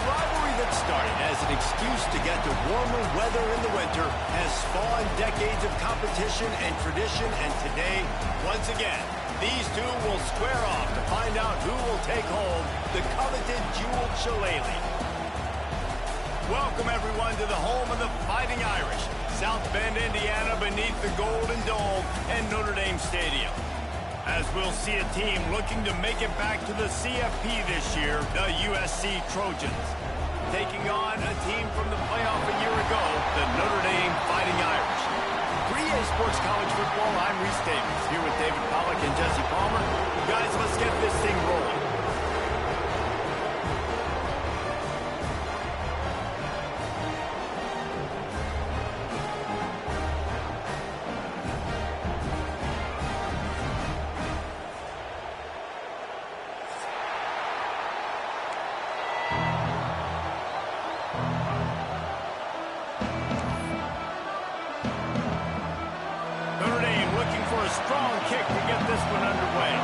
rivalry that started as an excuse to get to warmer weather in the winter has spawned decades of competition and tradition, and today, once again, these two will square off to find out who will take home the coveted jeweled shillelagh. Welcome, everyone, to the home of the Fighting Irish, South Bend, Indiana, beneath the Golden Dome and Notre Dame Stadium. As we'll see a team looking to make it back to the CFP this year, the USC Trojans. Taking on a team from the playoff a year ago, the Notre Dame Fighting Irish. For EA Sports College Football, I'm Rzsl here with David Pollack and Jesse Palmer. Guys, let's get this thing rolling. Strong kick to get this one underway.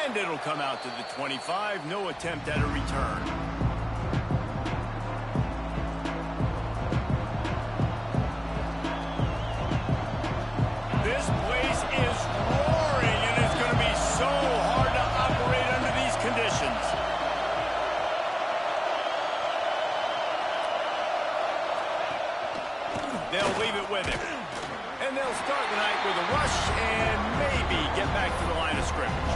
And it'll come out to the 25. No attempt at a return. This place is roaring, and it's going to be so hard to operate under these conditions. They'll leave it with him. And they'll start the night with a rush and maybe get back to the line of scrimmage.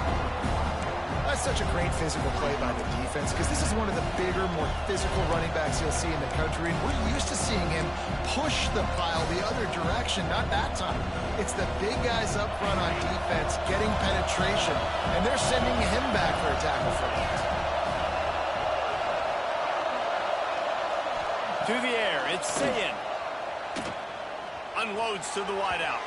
That's such a great physical play by the defense because this is one of the bigger, more physical running backs you'll see in the country. And we're used to seeing him push the pile the other direction, not that time. It's the big guys up front on defense getting penetration, and they're sending him back for a tackle for loss. To the air, it's Sayin. Unloads to the wideout.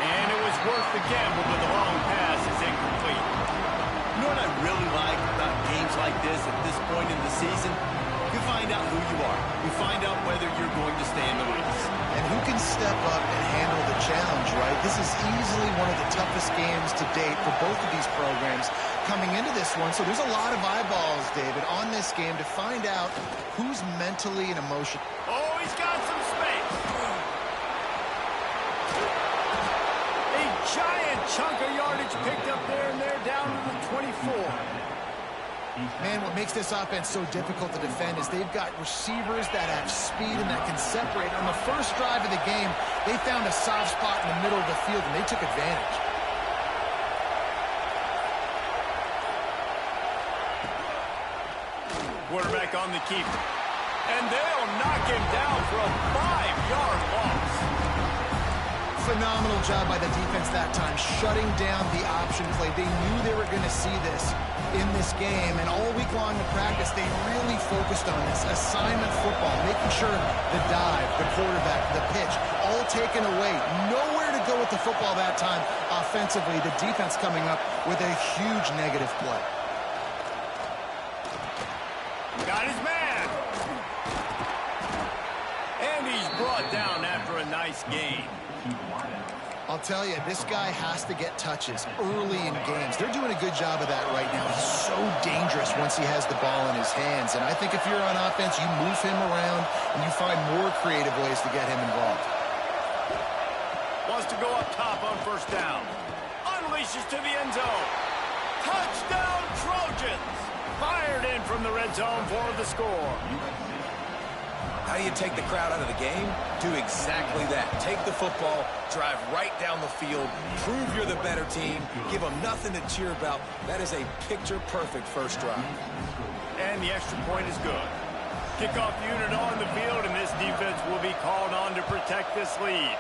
And it was worth the gamble, but the long pass is incomplete. You know what I really like about games like this at this point in the season? You find out who you are. You find out whether you're going to stay in the race. And who can step up and handle the challenge, right? This is easily one of the toughest games to date for both of these programs coming into this one. So there's a lot of eyeballs, David, on this game to find out who's mentally and emotionally. Oh, he's got some space. Giant chunk of yardage picked up there, and they're down to the 24. Man, what makes this offense so difficult to defend is they've got receivers that have speed and that can separate. On the first drive of the game, they found a soft spot in the middle of the field, and they took advantage. Quarterback on the keeper. And they'll knock him down for a 5-yard loss. Phenomenal job by the defense that time, shutting down the option play. They knew they were going to see this in this game, and all week long in practice, they really focused on this assignment football, making sure the dive, the quarterback, the pitch, all taken away. Nowhere to go with the football that time offensively. The defense coming up with a huge negative play. Got his man. And he's brought down after a nice gain. I'll tell you, this guy has to get touches early in games. They're doing a good job of that right now. He's so dangerous once he has the ball in his hands. And I think if you're on offense, you move him around and you find more creative ways to get him involved. Wants to go up top on first down. Unleashes to the end zone. Touchdown, Trojans! Fired in from the red zone for the score. How do you take the crowd out of the game? Do exactly that. Take the football, drive right down the field, prove you're the better team, give them nothing to cheer about. That is a picture-perfect first drive. And the extra point is good. Kickoff unit on the field, and this defense will be called on to protect this lead.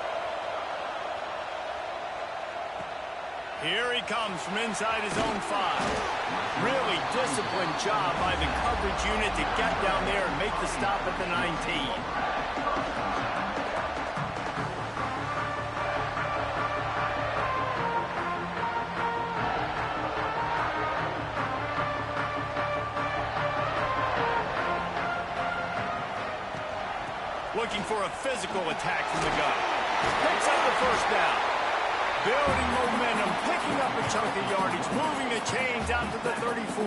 Here he comes from inside his own 5. Really disciplined job by the coverage unit to get down there and make the stop at the 19. Looking for a physical attack from the gun. Picks up the first down. building momentum, picking up a chunk of yardage, moving the chains out to the 34.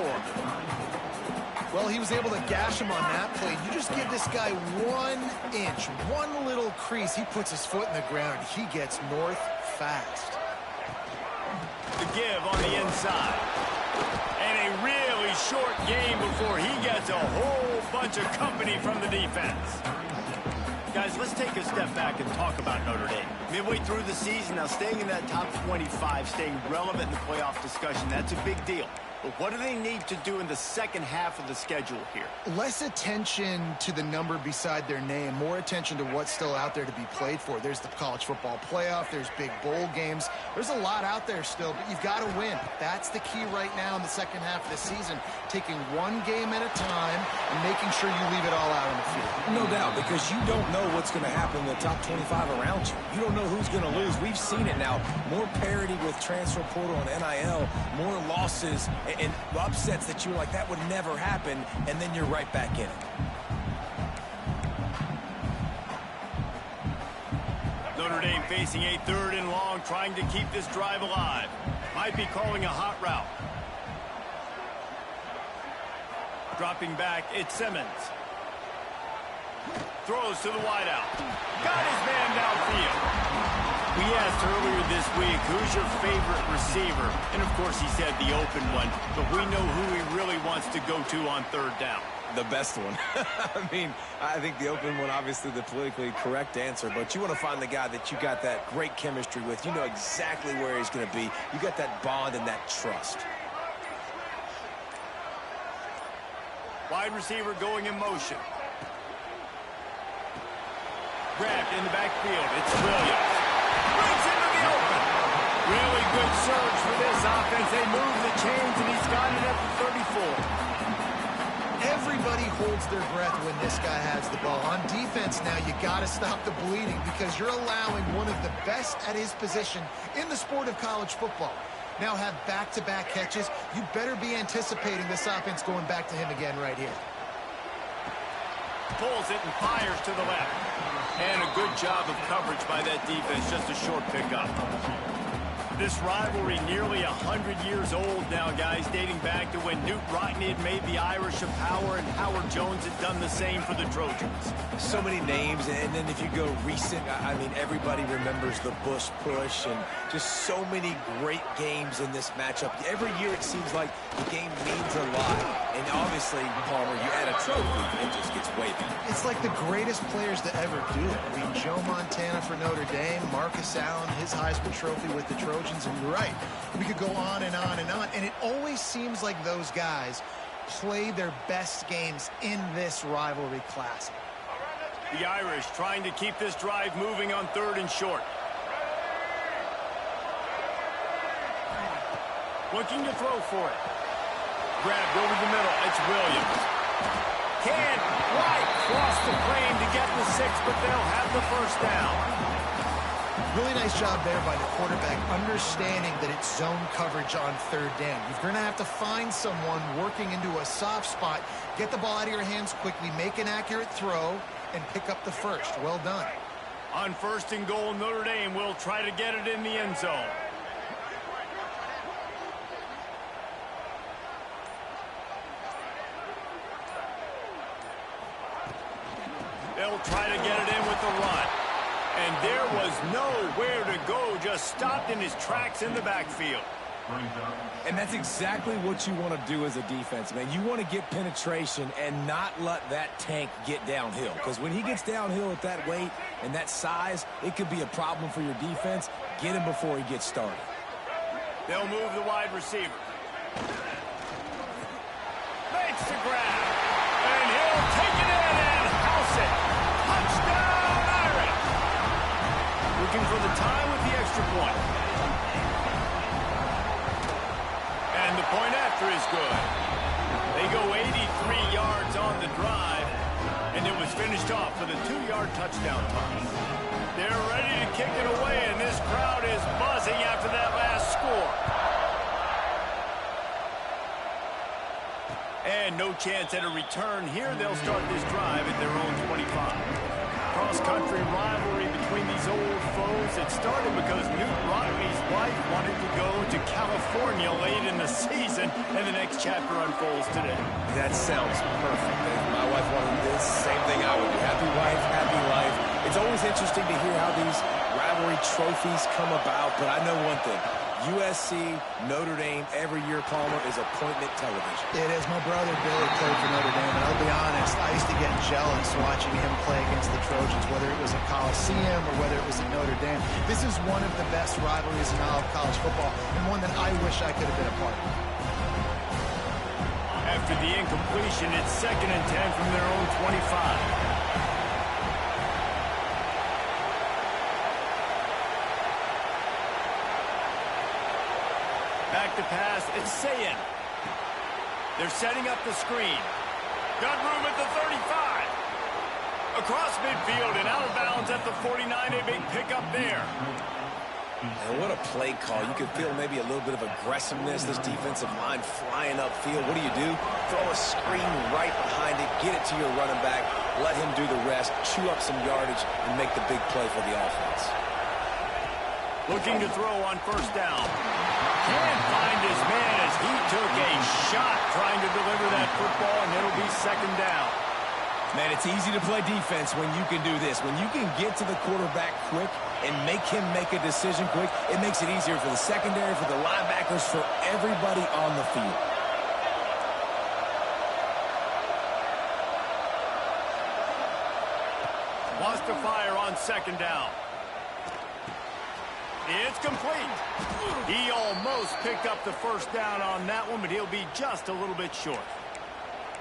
Well, he was able to gash him on that play. You just give this guy 1 inch, one little crease, he puts his foot in the ground. He gets north fast. The give on the inside. And a really short game before he gets a whole bunch of company from the defense. Guys, let's take a step back and talk about Notre Dame. Midway through the season, now staying in that top 25, staying relevant in the playoff discussion, that's a big deal. But what do they need to do in the second half of the schedule here? Less attention to the number beside their name, more attention to what's still out there to be played for. There's the college football playoff, there's big bowl games. There's a lot out there still, but you've got to win. That's the key right now in the second half of the season, taking one game at a time and making sure you leave it all out on the field. No doubt, because you don't know what's going to happen in the top 25 around you. You don't know who's going to lose. We've seen it now. More parity with transfer portal and NIL, more losses and upsets that you're like, that would never happen, and then you're right back in it. Notre Dame facing a 3rd and long, trying to keep this drive alive. Might be calling a hot route. Dropping back, it's Simmons. Throws to the wideout. Got his man downfield. We asked earlier this week, who's your favorite receiver? And, of course, he said the open one. But we know who he really wants to go to on 3rd down. The best one. I mean, I think the open one, obviously the politically correct answer, but you want to find the guy that you got that great chemistry with. You know exactly where he's going to be. You got that bond and that trust. Wide receiver going in motion. Grabbed in the backfield. It's Williams. Brings into the open. Really good surge for this offense. They move the chains, and he's got it at the 34. Everybody holds their breath when this guy has the ball. On defense now, you got to stop the bleeding because you're allowing one of the best at his position in the sport of college football. Now have back-to-back catches. You better be anticipating this offense going back to him again right here. Pulls it and fires to the left. And a good job of coverage by that defense. Just a short pickup. This rivalry nearly 100 years old now, guys, dating back to when Newt Rockne had made the Irish a power and Howard Jones had done the same for the Trojans. So many names, and then if you go recent, I mean, everybody remembers the Bush push and just so many great games in this matchup. Every year it seems like the game means a lot. And obviously, Palmer, you add a trophy, it just gets way better. It's like the greatest players to ever do it. I mean, Joe Montana for Notre Dame, Marcus Allen, his Heisman Trophy with the Trojans. And you're right, we could go on and on and on, and it always seems like those guys play their best games in this rivalry classic. The Irish trying to keep this drive moving on 3rd and short. Looking to throw for it. Grabbed over the middle, it's Williams. Can't quite cross the frame to get the 6, but they'll have the 1st down. Really nice job there by the quarterback, understanding that it's zone coverage on 3rd down. You're going to have to find someone working into a soft spot, get the ball out of your hands quickly, make an accurate throw, and pick up the 1st. Well done. On 1st and goal, Notre Dame will try to get it in the end zone. They'll try to get it in with the run. And there was nowhere to go, just stopped in his tracks in the backfield. And that's exactly what you want to do as a defense, man. You want to get penetration and not let that tank get downhill. Because when he gets downhill at that weight and that size, it could be a problem for your defense. Get him before he gets started. They'll move the wide receiver. Makes the grab. And he'll take it in and house it. Touchdown, Irish. Looking for the time with the extra point. And the point after is good. They go 83 yards on the drive, and it was finished off with a 2-yard touchdown toss. They're ready to kick it away, and this crowd is buzzing after that last score. And no chance at a return here. They'll start this drive at their own 25. Cross-country rivalry between these old foes, and It started because Newt Rodney's wife wanted to go to California late in the season, and the next chapter unfolds today. That sounds perfect. If my wife wanted this, same thing I would do. Happy wife, happy life. It's always interesting to hear how these rivalry trophies come about, but I know one thing. USC, Notre Dame, every year, Palmer, is appointment television. It is. My brother Billy played for Notre Dame, and I'll be honest, I used to get jealous watching him play against the Trojans, whether it was at Coliseum or whether it was at Notre Dame. This is one of the best rivalries in all of college football, and one that I wish I could have been a part of. After the incompletion, it's 2nd and 10 from their own 25. Back to pass, it's Sayin. They're setting up the screen. Got room at the 35. Across midfield and out of bounds at the 49. A big pickup there. And what a play call. You can feel maybe a little bit of aggressiveness, this defensive line flying upfield. What do? Throw a screen right behind it, get it to your running back, let him do the rest, chew up some yardage, and make the big play for the offense. Looking to throw on 1st down. Can't find his man as he took a shot trying to deliver that football, and it'll be 2nd down. Man, it's easy to play defense when you can do this. When you can get to the quarterback quick and make him make a decision quick, it makes it easier for the secondary, for the linebackers, for everybody on the field. Wants to fire on 2nd down. It's complete. He almost picked up the 1st down on that one, but he'll be just a little bit short.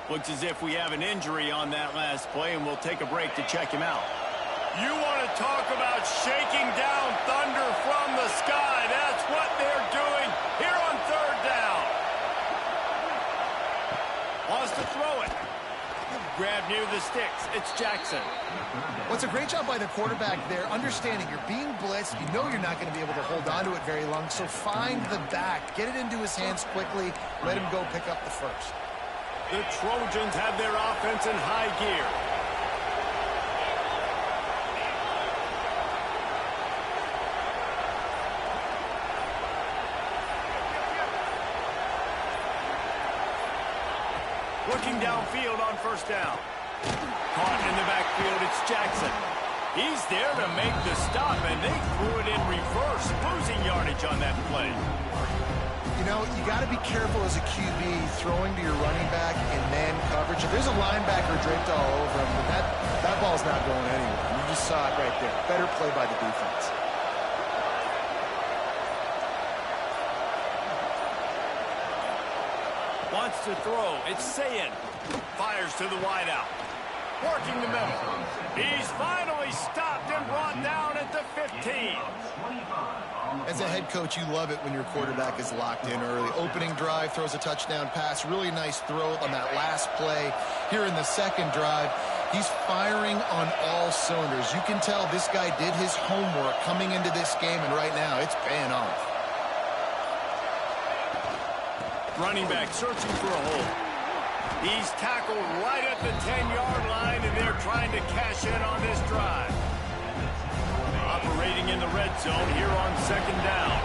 Looks as if we have an injury on that last play, and we'll take a break to check him out. You want to talk about shaking down thunder from the sky. That's what they're doing here on 3rd down. Wants to throw it. Grab near the sticks. It's Jackson. What's a great job by the quarterback there, understanding you're being blitzed, you know you're not going to be able to hold on to it very long, so find the back, get it into his hands quickly, let him go pick up the 1st. The Trojans have their offense in high gear. Looking downfield on 1st down. Caught in the backfield, it's Jackson. He's there to make the stop, and they threw it in reverse, losing yardage on that play. You know, you got to be careful as a QB throwing to your running back in man coverage. If there's a linebacker draped all over him, that ball's not going anywhere. You just saw it right there. Better play by the defense. Wants to throw. It's Sayin. Fires to the wideout. Working the middle. He's finally stopped and brought down at the 15. As a head coach, you love it when your quarterback is locked in early. Opening drive, throws a touchdown pass. Really nice throw on that last play. Here in the 2nd drive, he's firing on all cylinders. You can tell this guy did his homework coming into this game, and right now it's paying off. Running back searching for a hole. He's tackled right at the 10-yard line, and they're trying to cash in on this drive. Operating in the red zone here on 2nd down.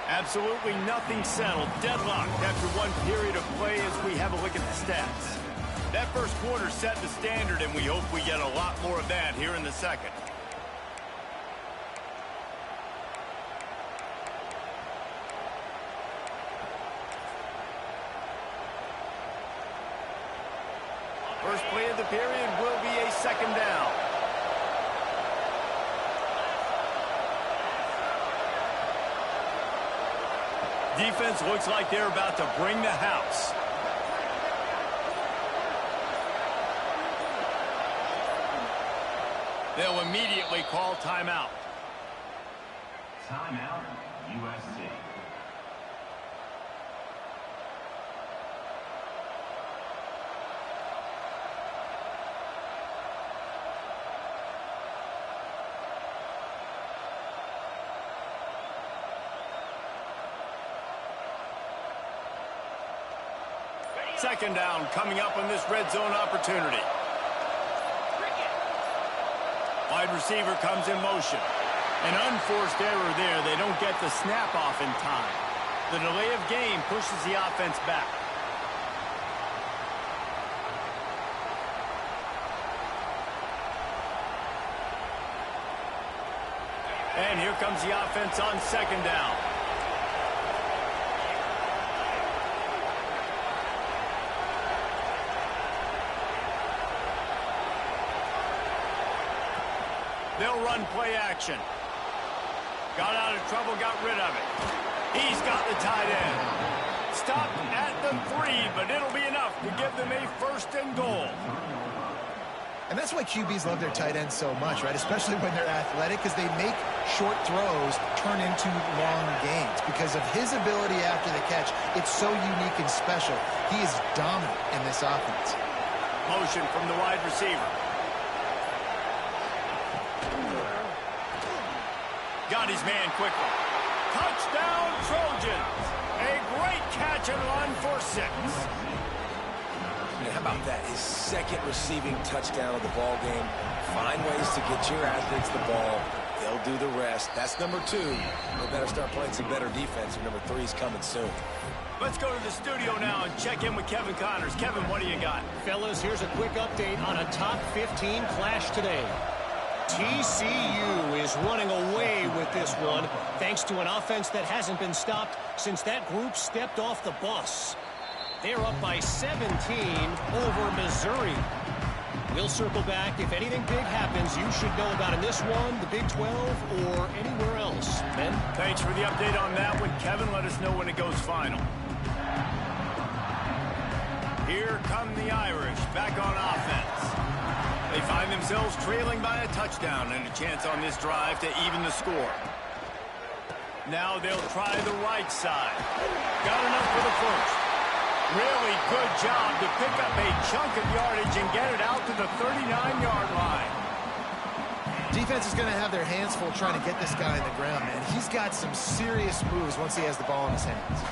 Absolutely nothing settled. Deadlocked after one period of play as we have a look at the stats. That 1st quarter set the standard, and we hope we get a lot more of that here in the 2nd. First play of the period will be a 2nd down. Defense looks like they're about to bring the house. They'll immediately call timeout. Timeout, USC. Second down coming up on this red zone opportunity. Wide receiver comes in motion. An unforced error there. They don't get the snap off in time. The delay of game pushes the offense back. And here comes the offense on second down. They'll run play action. Got out of trouble, got rid of it. He's got the tight end. Stopped at the 3, but it'll be enough to give them a first and goal. And that's why QBs love their tight ends so much, right? Especially when they're athletic, because they make short throws turn into long gains. Because of his ability after the catch, it's so unique and special. He is dominant in this offense. Motion from the wide receiver. Got his man quickly. Touchdown, Trojans. A great catch and run for 6. How about that? His second receiving touchdown of the ball game. Find ways to get your athletes the ball. They'll do the rest. That's number 2. They better start playing some better defense. Number 3 is coming soon. Let's go to the studio now and check in with Kevin Connors. Kevin, what do you got? Fellas, here's a quick update on a top 15 clash today. TCU is running away with this one, thanks to an offense that hasn't been stopped since that group stepped off the bus. They're up by 17 over Missouri. We'll circle back. If anything big happens, you should know about in this one, the Big 12, or anywhere else. Ben? Thanks for the update on that one, Kevin. Let us know when it goes final. Here come the Irish, back on offense. They find themselves trailing by a touchdown and a chance on this drive to even the score. Now they'll try the right side. Got enough for the first. Really good job to pick up a chunk of yardage and get it out to the 39-yard line. Defense is going to have their hands full trying to get this guy in the ground, man. He's got some serious moves once he has the ball in his hands.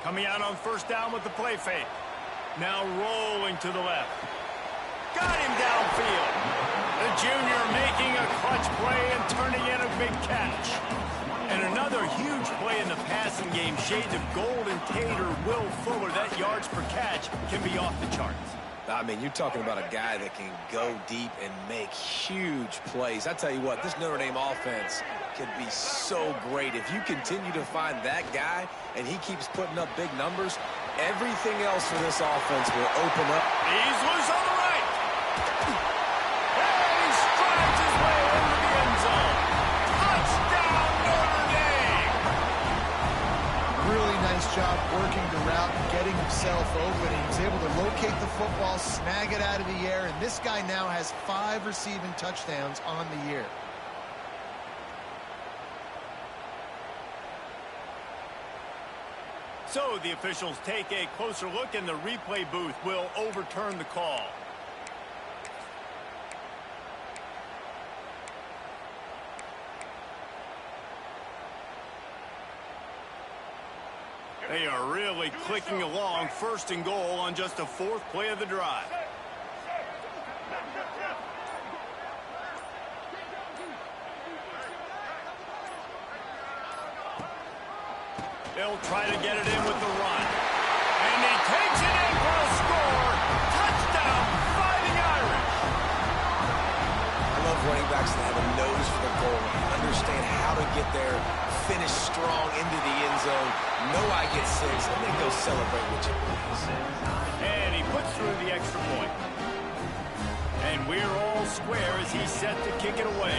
Coming out on first down with the play fake. Now rolling to the left. Got him downfield. The junior making a clutch play and turning in a big catch. And another huge play in the passing game. Shades of Golden Tate or Will Fuller. That yards per catch can be off the charts. I mean, you're talking about a guy that can go deep and make huge plays. I tell you what, this Notre Dame offense could be so great. If you continue to find that guy and he keeps putting up big numbers, everything else for this offense will open up. He's loose on the right. And he strides his way into the end zone. Touchdown, Notre Dame. Really nice job working the route and getting himself open. He was able to locate the football, snag it out of the air, and this guy now has 5 receiving touchdowns on the year. So the officials take a closer look, and the replay booth will overturn the call. They are really clicking along. First and goal on just the 4th play of the drive. They'll try to get it in with the run. And he takes it in for a score. Touchdown, Fighting Irish. I love running backs that have a nose for the goal, understand how to get there, finish strong into the end zone, know I get 6, and then go celebrate with you. And he puts through the extra point. And we're all square as he's set to kick it away.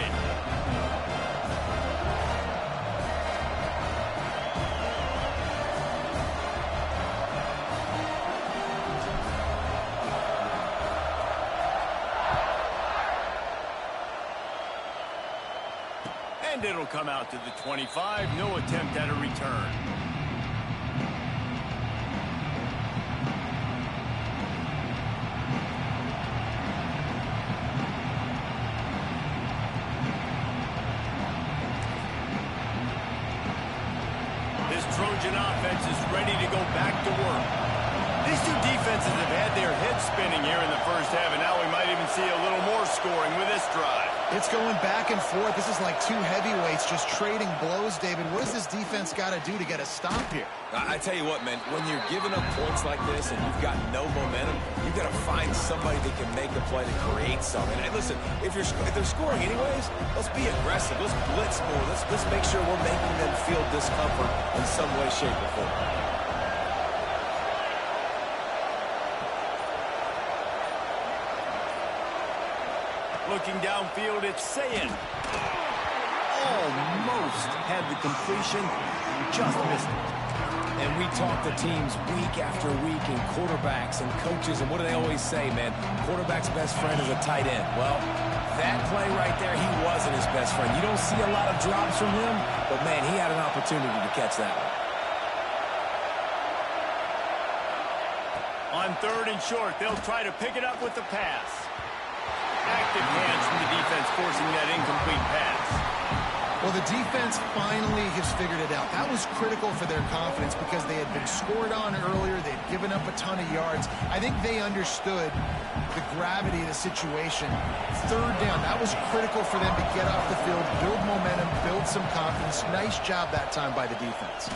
And it'll come out to the 25. No attempt at a return. This intelligent offense is ready to go back to work. These two defenses have had their heads spinning here in the first half, and now we might even see a little more scoring with this drive. It's going back and forth. This is like two heavyweights just trading blows, David. What does this defense got to do to get a stop here? I tell you what, man, when you're giving up points like this and you've got no momentum, you've got to find somebody that can make a play to create something. And listen, if they're scoring anyways, let's be aggressive. Let's blitz more. Let's make sure we're making them feel discomfort in some way, shape, or form. Looking downfield, it's Sayin. Almost had the completion, just missed it. And we talk to teams week after week and quarterbacks and coaches, and what do they always say, man? Quarterback's best friend is a tight end. Well, that play right there, he wasn't his best friend. You don't see a lot of drops from him, but, man, he had an opportunity to catch that one. On 3rd and short, they'll try to pick it up with the pass. Active hands from the defense forcing that incomplete pass. Well, the defense finally has figured it out. That was critical for their confidence because they had been scored on earlier. They'd given up a ton of yards. I think they understood the gravity of the situation. 3rd down, that was critical for them to get off the field, build momentum, build some confidence. Nice job that time by the defense.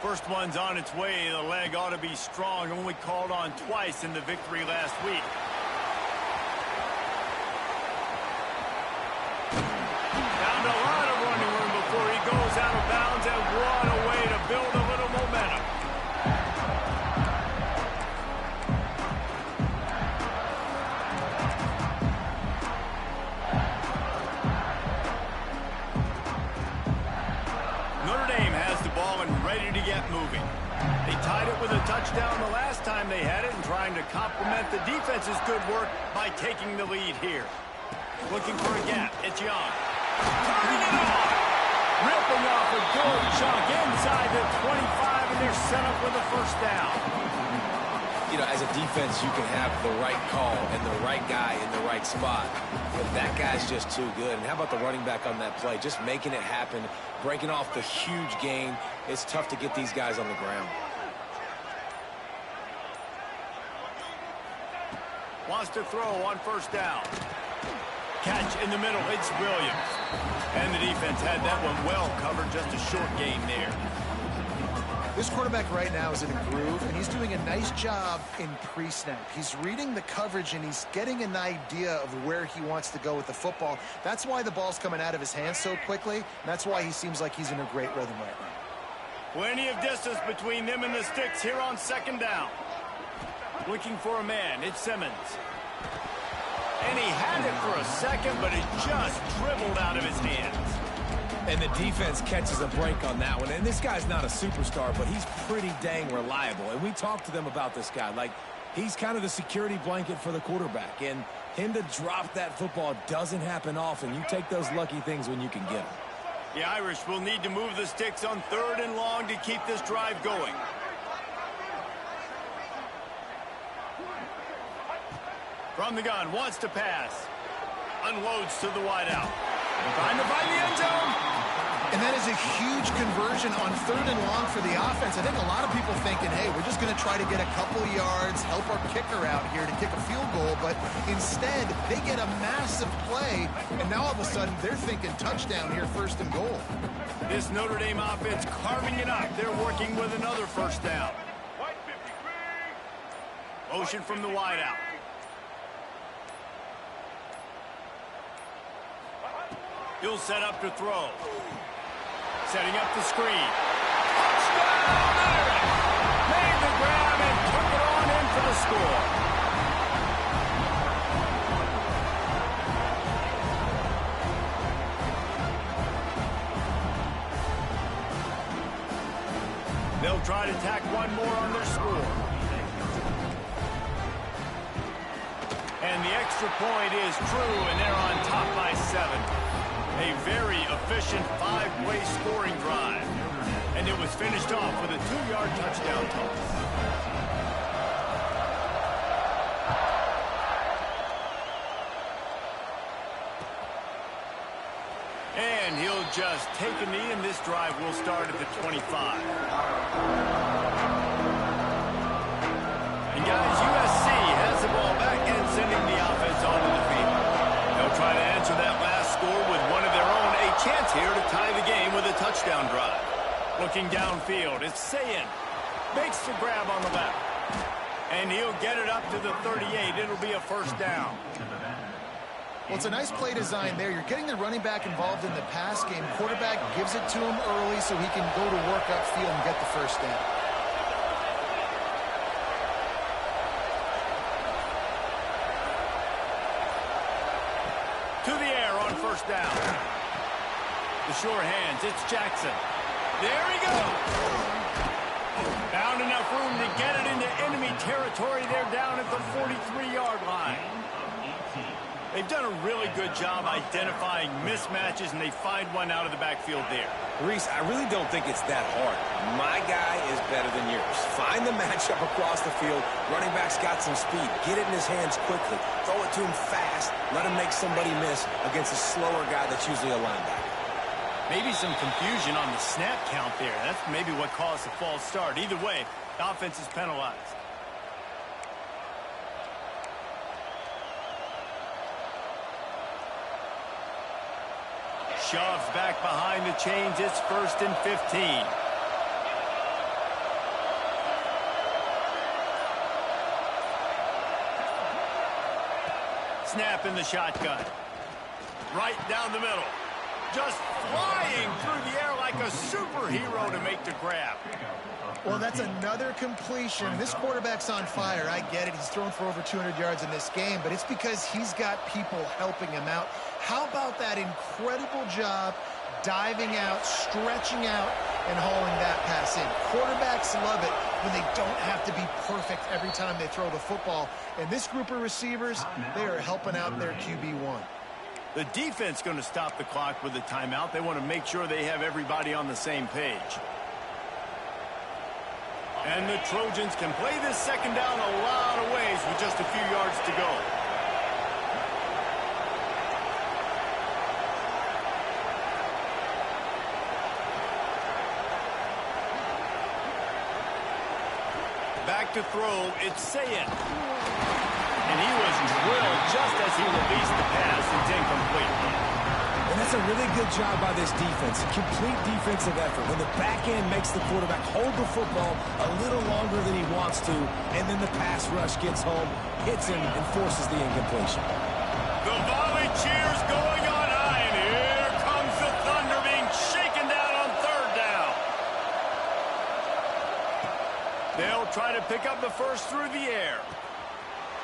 First one's on its way. The leg ought to be strong. Only called on twice in the victory last week. Found a lot of running room before he goes out of bounds, and what a way to build a little momentum. Notre Dame has the ball and ready to get moving. They tied it with a touchdown the last time they had it and trying to complement the defense's good work by taking the lead here. Looking for a gap. It's Young. Turning it on. Ripping off a good chunk inside the 25, and they're set up with a first down. You know, as a defense, you can have the right call and the right guy in the right spot. But that guy's just too good. And how about the running back on that play? Just making it happen, breaking off the huge gain. It's tough to get these guys on the ground. Wants to throw on first down. Catch in the middle, it's Williams. And the defense had that one well covered, just a short gain there. This quarterback right now is in a groove, and he's doing a nice job in pre-snap. He's reading the coverage, and he's getting an idea of where he wants to go with the football. That's why the ball's coming out of his hands so quickly, and that's why he seems like he's in a great rhythm right now. Plenty of distance between them and the sticks here on 2nd down. Looking for a man, it's Simmons. And he had it for a second, but it just dribbled out of his hands. And the defense catches a break on that one. And this guy's not a superstar, but he's pretty dang reliable. And we talked to them about this guy. Like, he's kind of the security blanket for the quarterback. And him to drop that football doesn't happen often. You take those lucky things when you can get them. The Irish will need to move the sticks on 3rd and long to keep this drive going. From the gun, wants to pass. Unloads to the wideout. Trying to find the end zone. And that is a huge conversion on 3rd and long for the offense. I think a lot of people thinking, hey, we're just going to try to get a couple yards, help our kicker out here to kick a field goal. But instead, they get a massive play, and now all of a sudden they're thinking touchdown here, 1st and goal. This Notre Dame offense carving it up. They're working with another first down. Motion from the wideout. He'll set up to throw. Setting up the screen. Touchdown! Made the grab and took it on in for the score. They'll try to tack one more on their score. And the extra point is true, and they're on top by 7. A very efficient 5-play scoring drive. And it was finished off with a 2-yard touchdown toss. And he'll just take a knee, and this drive will start at the 25. And guys, USC has the ball back and sending the offense onto the field. They'll try to answer that last score with one of their own. A chance here to tie the game with a touchdown drive. Looking downfield, it's Sayin. Makes the grab on the left. And he'll get it up to the 38. It'll be a first down. Well, it's a nice play design there. You're getting the running back involved in the pass game. Quarterback gives it to him early so he can go to work upfield and get the first down. To the air on first down. The sure hands, it's Jackson. There he goes. Found enough room to get it into enemy territory. They're down at the 43-yard line. They've done a really good job identifying mismatches, and they find one out of the backfield there. Reese, I really don't think it's that hard. My guy is better than yours. Find the matchup across the field. Running back's got some speed. Get it in his hands quickly. Throw it to him fast. Let him make somebody miss against a slower guy that's usually a linebacker. Maybe some confusion on the snap count there. That's maybe what caused the false start. Either way, the offense is penalized. Shoves back behind the chains. It's 1st and 15. Snap in the shotgun. Right down the middle. Just flying through the air like a superhero to make the grab. Well, that's another completion. This quarterback's on fire. I get it. He's thrown for over 200 yards in this game, but it's because he's got people helping him out. How about that incredible job diving out, stretching out, and hauling that pass in? Quarterbacks love it when they don't have to be perfect every time they throw the football. And this group of receivers, they are helping out their QB1. The defense going to stop the clock with a timeout. They want to make sure they have everybody on the same page. And the Trojans can play this second down a lot of ways with just a few yards to go. Back to throw, it's Sayin. And he was drilled just as he released the pass. It's incomplete. And that's a really good job by this defense. A complete defensive effort. When the back end makes the quarterback hold the football a little longer than he wants to, and then the pass rush gets home, hits him, and forces the incompletion. The volley cheers going on high, and here comes the Thunder being shaken down on third down. They'll try to pick up the first through the air.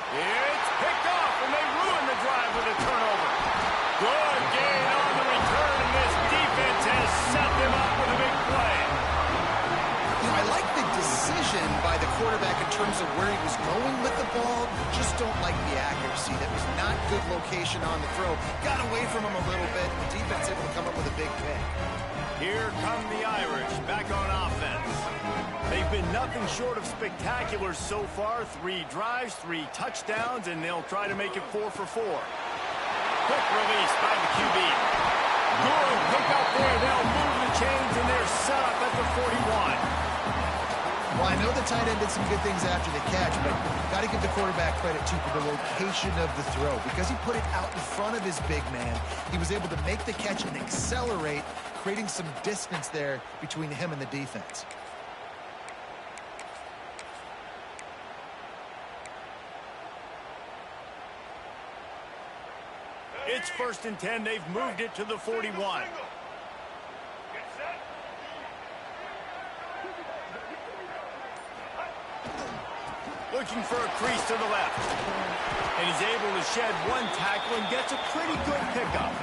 It's picked off, and they ruin the drive with a turnover. Good gain on the return, and this defense has set them up with a big play. You know, I like the decision by the quarterback in terms of where he was going with the ball. Just don't like the accuracy. That was not good location on the throw. Got away from him a little bit, and the defense able to come up with a big pick. Here come the Irish back on offense. They've been nothing short of spectacular so far. 3 drives, 3 touchdowns, and they'll try to make it 4 for 4. Quick release by the QB. Good pick up there. They'll move the chains, and they're set up at the 41. Well, I know the tight end did some good things after the catch, but got to give the quarterback credit, too, for the location of the throw. Because he put it out in front of his big man, he was able to make the catch and accelerate, creating some distance there between him and the defense. It's 1st and 10. They've moved it to the 41. Looking for a crease to the left. And he's able to shed one tackle and gets a pretty good pickup.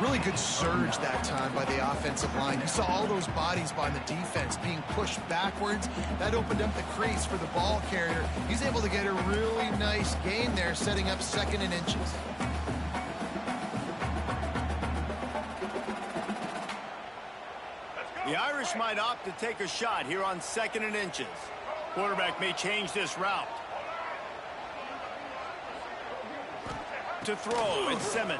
Really good surge that time by the offensive line. You saw all those bodies by the defense being pushed backwards. That opened up the crease for the ball carrier. He's able to get a really nice gain there, setting up 2nd and inches. The Irish might opt to take a shot here on 2nd and inches. Quarterback may change this route. To throw, it's Simmons.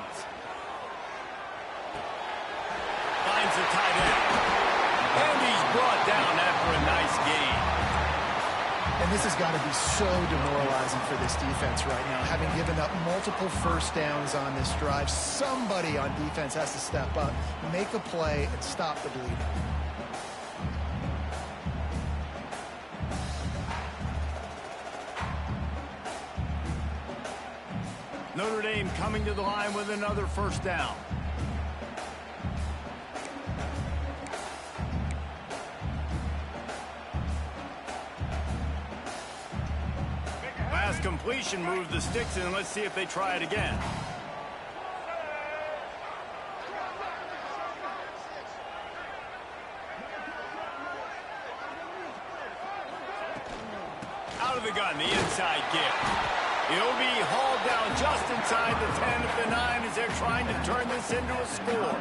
finds the tight end. And he's brought down after a nice gain. And this has got to be so demoralizing for this defense right now. Having given up multiple first downs on this drive, somebody on defense has to step up, make a play, and stop the bleeding. Notre Dame coming to the line with another first down. Last completion moved the sticks in. Let's see if they try it again. Out of the gun, the inside give. He'll be hauled down just inside the 10 of the 9 as they're trying to turn this into a score.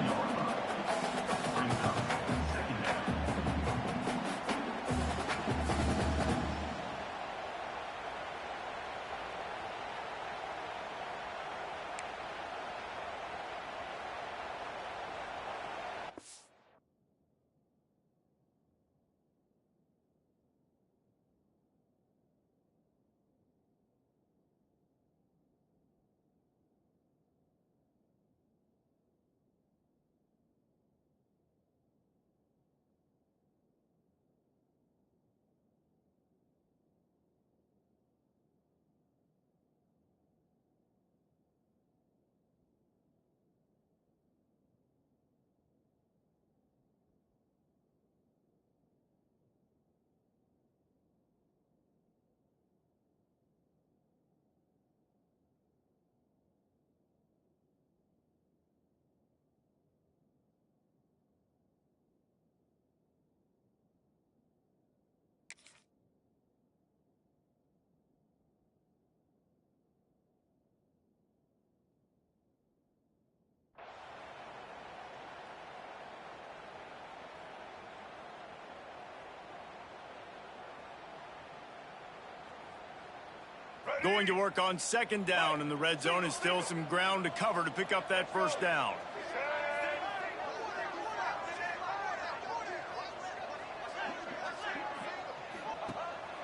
Going to work on second down in the red zone, and still some ground to cover to pick up that first down.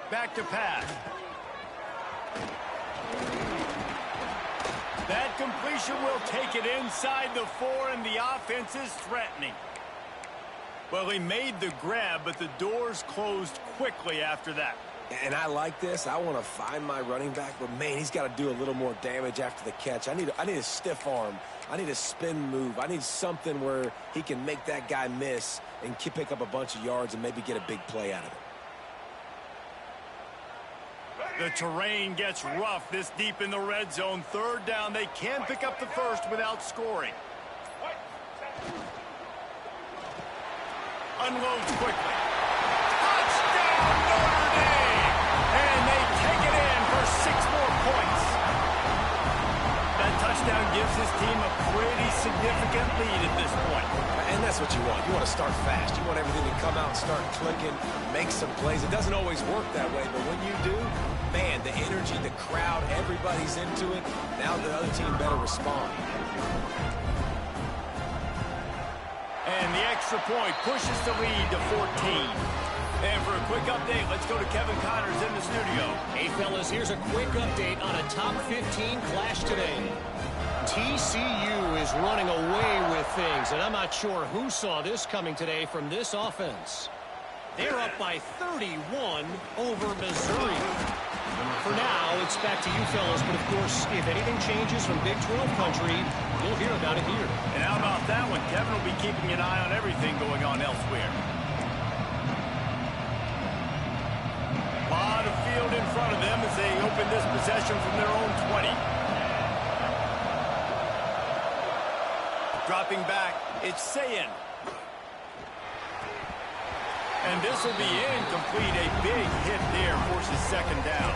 Back to pass. That completion will take it inside the 4, and the offense is threatening. Well, he made the grab, but the doors closed quickly after that. And I like this. I want to find my running back, but man, he's got to do a little more damage after the catch. I need a stiff arm. I need a spin move. I need something where he can make that guy miss and pick up a bunch of yards and maybe get a big play out of it. The terrain gets rough this deep in the red zone. Third down, they can pick up the first without scoring. Unloads quickly. Touchdown, Notre Dame! And they take it in for 6 more points. That touchdown gives his team a pretty significant lead at this point. And that's what you want. You want to start fast. You want everything to come out and start clicking, make some plays. It doesn't always work that way, but when you do, man, the energy, the crowd, everybody's into it. Now the other team better respond. And the extra point pushes the lead to 14. And for a quick update, let's go to Kevin Connors in the studio. Hey, fellas, here's a quick update on a top 15 clash today. TCU is running away with things, and I'm not sure who saw this coming today from this offense. They're up by 31 over Missouri. For now, it's back to you fellas, but of course, if anything changes from Big 12 country, you'll hear about it here. And how about that one? Kevin will be keeping an eye on everything going on elsewhere. A lot of field in front of them as they open this possession from their own 20. Dropping back, it's Sayin. And this will be incomplete. A big hit there forces second down.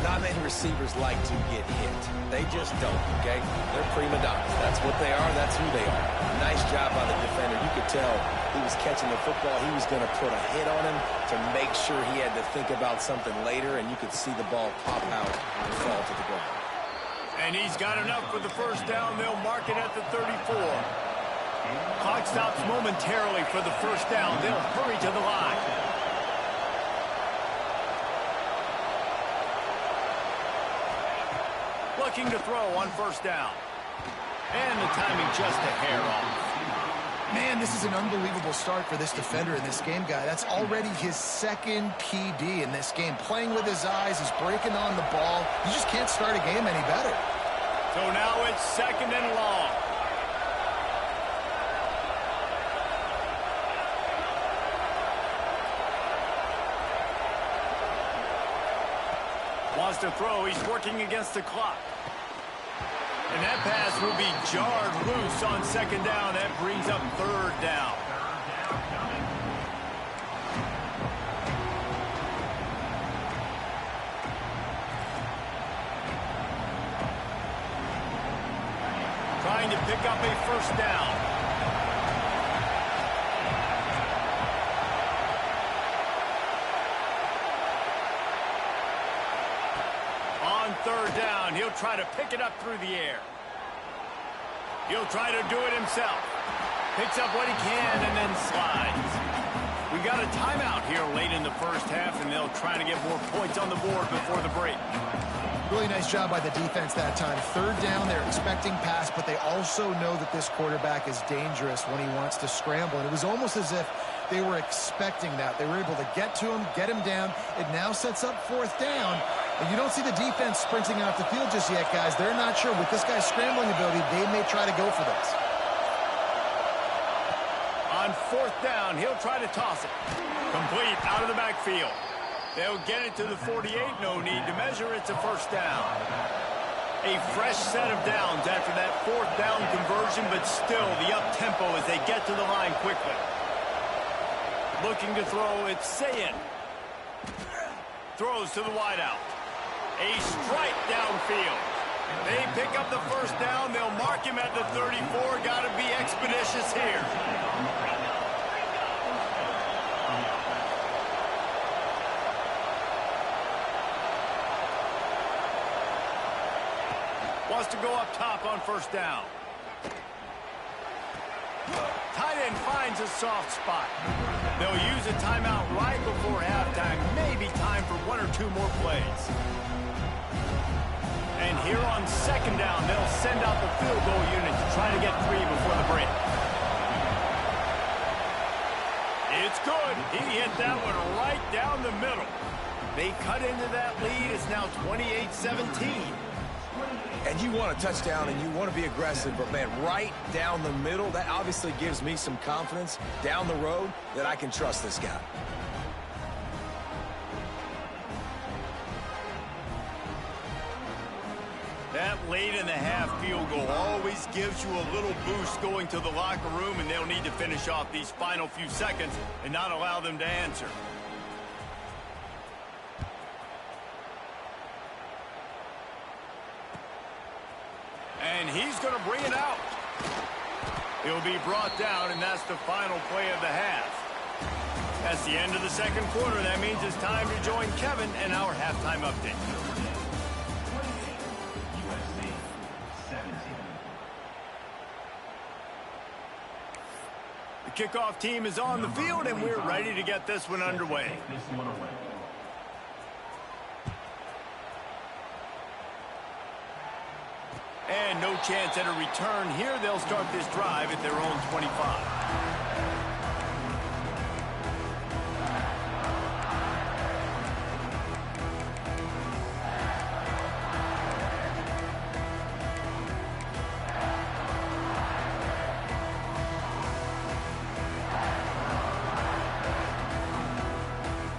Not many receivers like to get hit. They just don't, okay? They're prima donnas. That's what they are. That's who they are. Nice job by the defender. You could tell he was catching the football. He was going to put a hit on him to make sure he had to think about something later, and you could see the ball pop out and fall to the ground. And he's got enough for the first down. They'll mark it at the 34. Clock stops momentarily for the first down. They'll hurry to the line. Looking to throw on first down. And the timing just a hair off. Man, this is an unbelievable start for this defender in this game, guy. That's already his second PD in this game. Playing with his eyes, he's breaking on the ball. You just can't start a game any better. So now it's second and long. Wants to throw. He's working against the clock. And that pass will be jarred loose on second down. That brings up third down. Trying to pick up a first down. On third down, he'll try to pick it up through the air. He'll try to do it himself. Picks up what he can and then slides. We got a timeout here late in the first half, and they'll try to get more points on the board before the break. Really nice job by the defense that time. Third down, they're expecting pass, but they also know that this quarterback is dangerous when he wants to scramble. And it was almost as if they were expecting that. They were able to get to him, get him down. It now sets up fourth down. And you don't see the defense sprinting off the field just yet, guys. They're not sure. With this guy's scrambling ability, they may try to go for this. On fourth down, he'll try to toss it. Complete out of the backfield. They'll get it to the 48. No need to measure. It's a first down. A fresh set of downs after that fourth down conversion, but still the up-tempo as they get to the line quickly. Looking to throw, it's Sayin. Throws to the wideout. A strike downfield. They pick up the first down. They'll mark him at the 34. Got to be expeditious here. Wants to go up top on first down. Tight end finds a soft spot. They'll use a timeout right before halftime. Maybe time for one or two more plays. And here on second down, they'll send out the field goal unit to try to get three before the break. It's good. He hit that one right down the middle. They cut into that lead. It's now 28-17. And you want a touchdown and you want to be aggressive, but, man, right down the middle, that obviously gives me some confidence down the road that I can trust this guy. That late in the half field goal always gives you a little boost going to the locker room, and they'll need to finish off these final few seconds and not allow them to answer. And he's going to bring it out. He'll be brought down, and that's the final play of the half. That's the end of the second quarter. That means it's time to join Kevin and our halftime update. The kickoff team is on the field, and we're ready to get this one underway. And no chance at a return here. They'll start this drive at their own 25.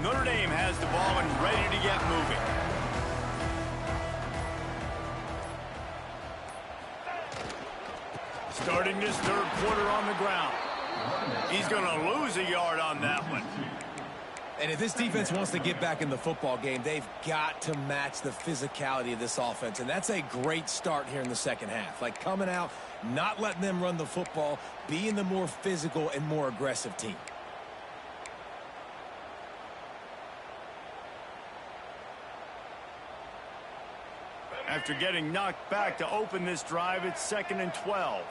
Notre Dame has the ball and ready to get moving. Starting this third quarter on the ground. He's going to lose a yard on that one. And if this defense wants to get back in the football game, they've got to match the physicality of this offense. And that's a great start here in the second half. Like coming out, not letting them run the football, being the more physical and more aggressive team. After getting knocked back to open this drive, it's 2nd and 12.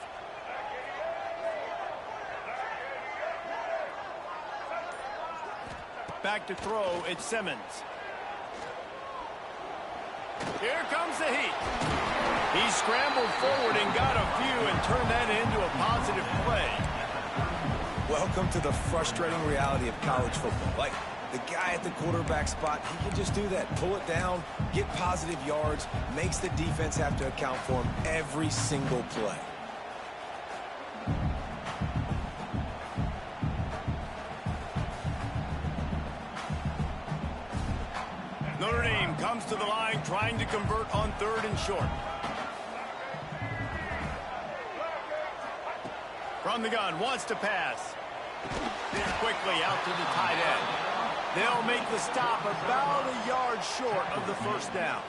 Back to throw, it's Simmons. Here comes the heat. He scrambled forward and got a few and turned that into a positive play. Welcome to the frustrating reality of college football. Like, the guy at the quarterback spot, he can just do that. Pull it down, get positive yards, makes the defense have to account for him every single play. Notre Dame comes to the line trying to convert on 3rd and short. From the gun, wants to pass. Quickly out to the tight end. They'll make the stop about a yard short of the first down.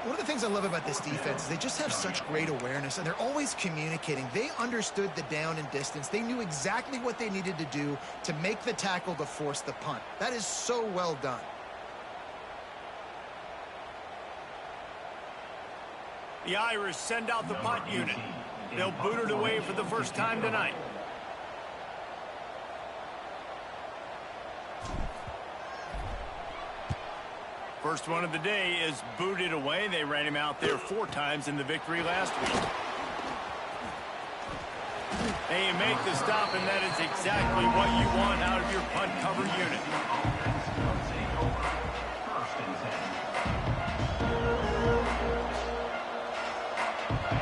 One of the things I love about this defense is they just have such great awareness, and they're always communicating. They understood the down and distance. They knew exactly what they needed to do to make the tackle to force the punt. That is so well done. The Irish send out the punt unit. They'll boot it away for the first time tonight. First one of the day is booted away. They ran him out there 4 times in the victory last week. They make the stop, and that is exactly what you want out of your punt cover unit.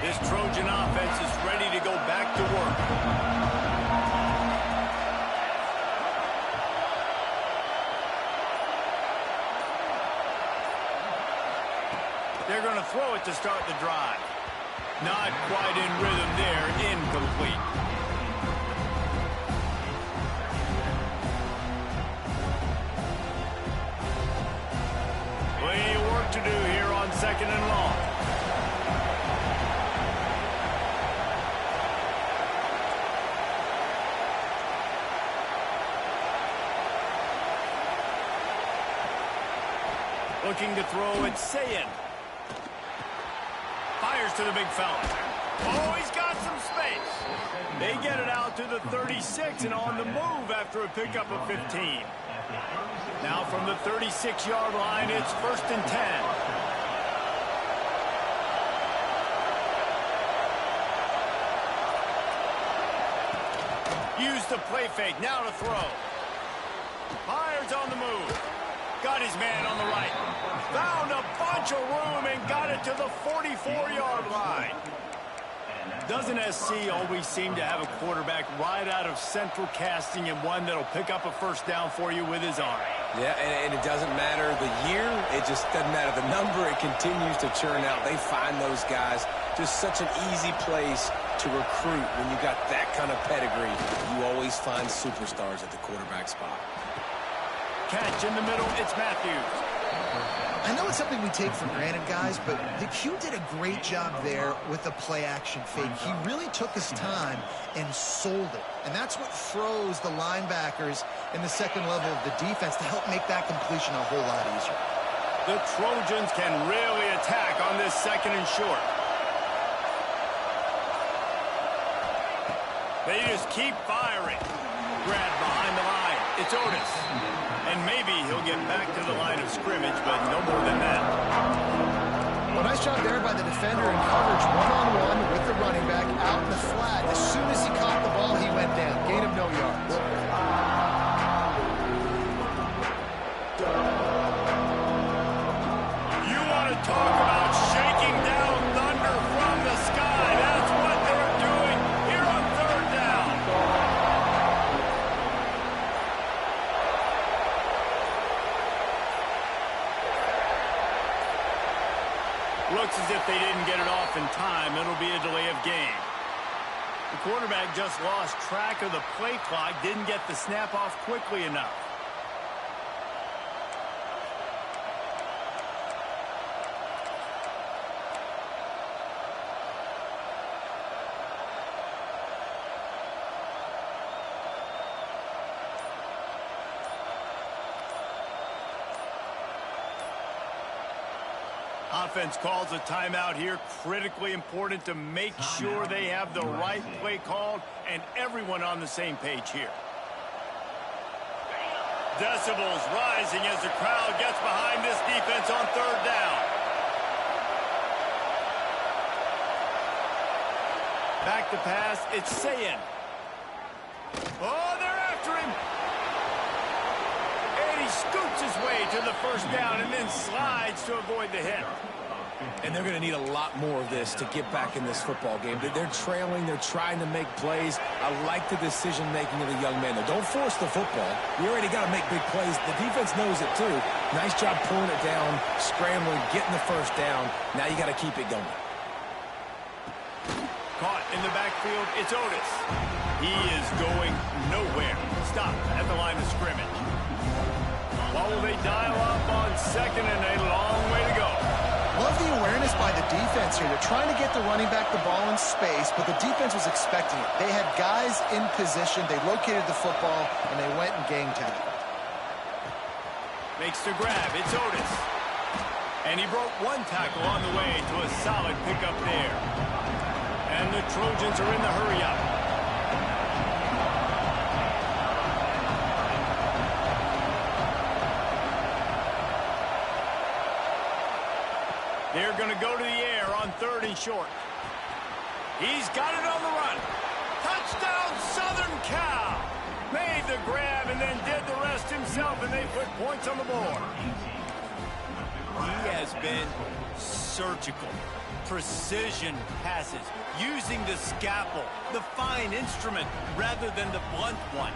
This Trojan offense is ready to go back to work. They're going to throw it to start the drive. Not quite in rhythm there. Incomplete. Plenty of work to do here on 2nd and long. Looking to throw, it's Sayin. Fires to the big fella. Oh, he's got some space. They get it out to the 36 and on the move after a pickup of 15. Now from the 36-yard line, it's 1st and 10. Use the play fake, now to throw. Fires on the move. Got his man on the right. Found a bunch of room and got it to the 44-yard line. Doesn't SC always seem to have a quarterback right out of central casting and one that'll pick up a first down for you with his arm? Yeah, and it doesn't matter the year. It just doesn't matter the number. It continues to churn out. They find those guys. Just such an easy place to recruit when you got that kind of pedigree. You always find superstars at the quarterback spot. Catch in the middle, it's Matthews. I know it's something we take for granted, guys, but the Q did a great job there with the play-action fake. He really took his time and sold it. And that's what froze the linebackers in the second level of the defense to help make that completion a whole lot easier. The Trojans can really attack on this 2nd and short. They just keep firing. Grab behind the line. It's Otis. And maybe he'll get back to the line of scrimmage, but no more than that. Well, nice job there by the defender in coverage one-on-one with the running back out in the flat. As soon as he caught the ball, he went down. Gain of no yards. You want to talk about shaking down thunder from the sky. That's what they're doing here on 3rd down. Looks as if they didn't get it off in time. It'll be a delay of game. The quarterback just lost track of the play clock, didn't get the snap off quickly enough. Offense calls a timeout here. Critically important to make sure they have the right play called and everyone on the same page here. Decibels rising as the crowd gets behind this defense on third down. Back to pass, it's Sayin. Oh, they're after him. And he scoots his way to the first down and then slides to avoid the hit. And they're going to need a lot more of this to get back in this football game. They're trailing. They're trying to make plays. I like the decision-making of the young man. Don't force the football. You already got to make big plays. The defense knows it, too. Nice job pulling it down, scrambling, getting the first down. Now you got to keep it going. Caught in the backfield, it's Otis. He is going nowhere. Stop at the line of scrimmage. While they dial up on second and a long way to go. Love the awareness by the defense here. They're trying to get the running back the ball in space, but the defense was expecting it. They had guys in position. They located the football, and they went and gang tackled. Makes the grab. It's Otis. And he broke one tackle on the way to a solid pickup there. And the Trojans are in the hurry-up. They're going to go to the air on third and short. He's got it on the run. Touchdown, Southern Cal. Made the grab and then did the rest himself, and they put points on the board. He has been surgical. Precision passes, using the scalpel, the fine instrument, rather than the blunt one.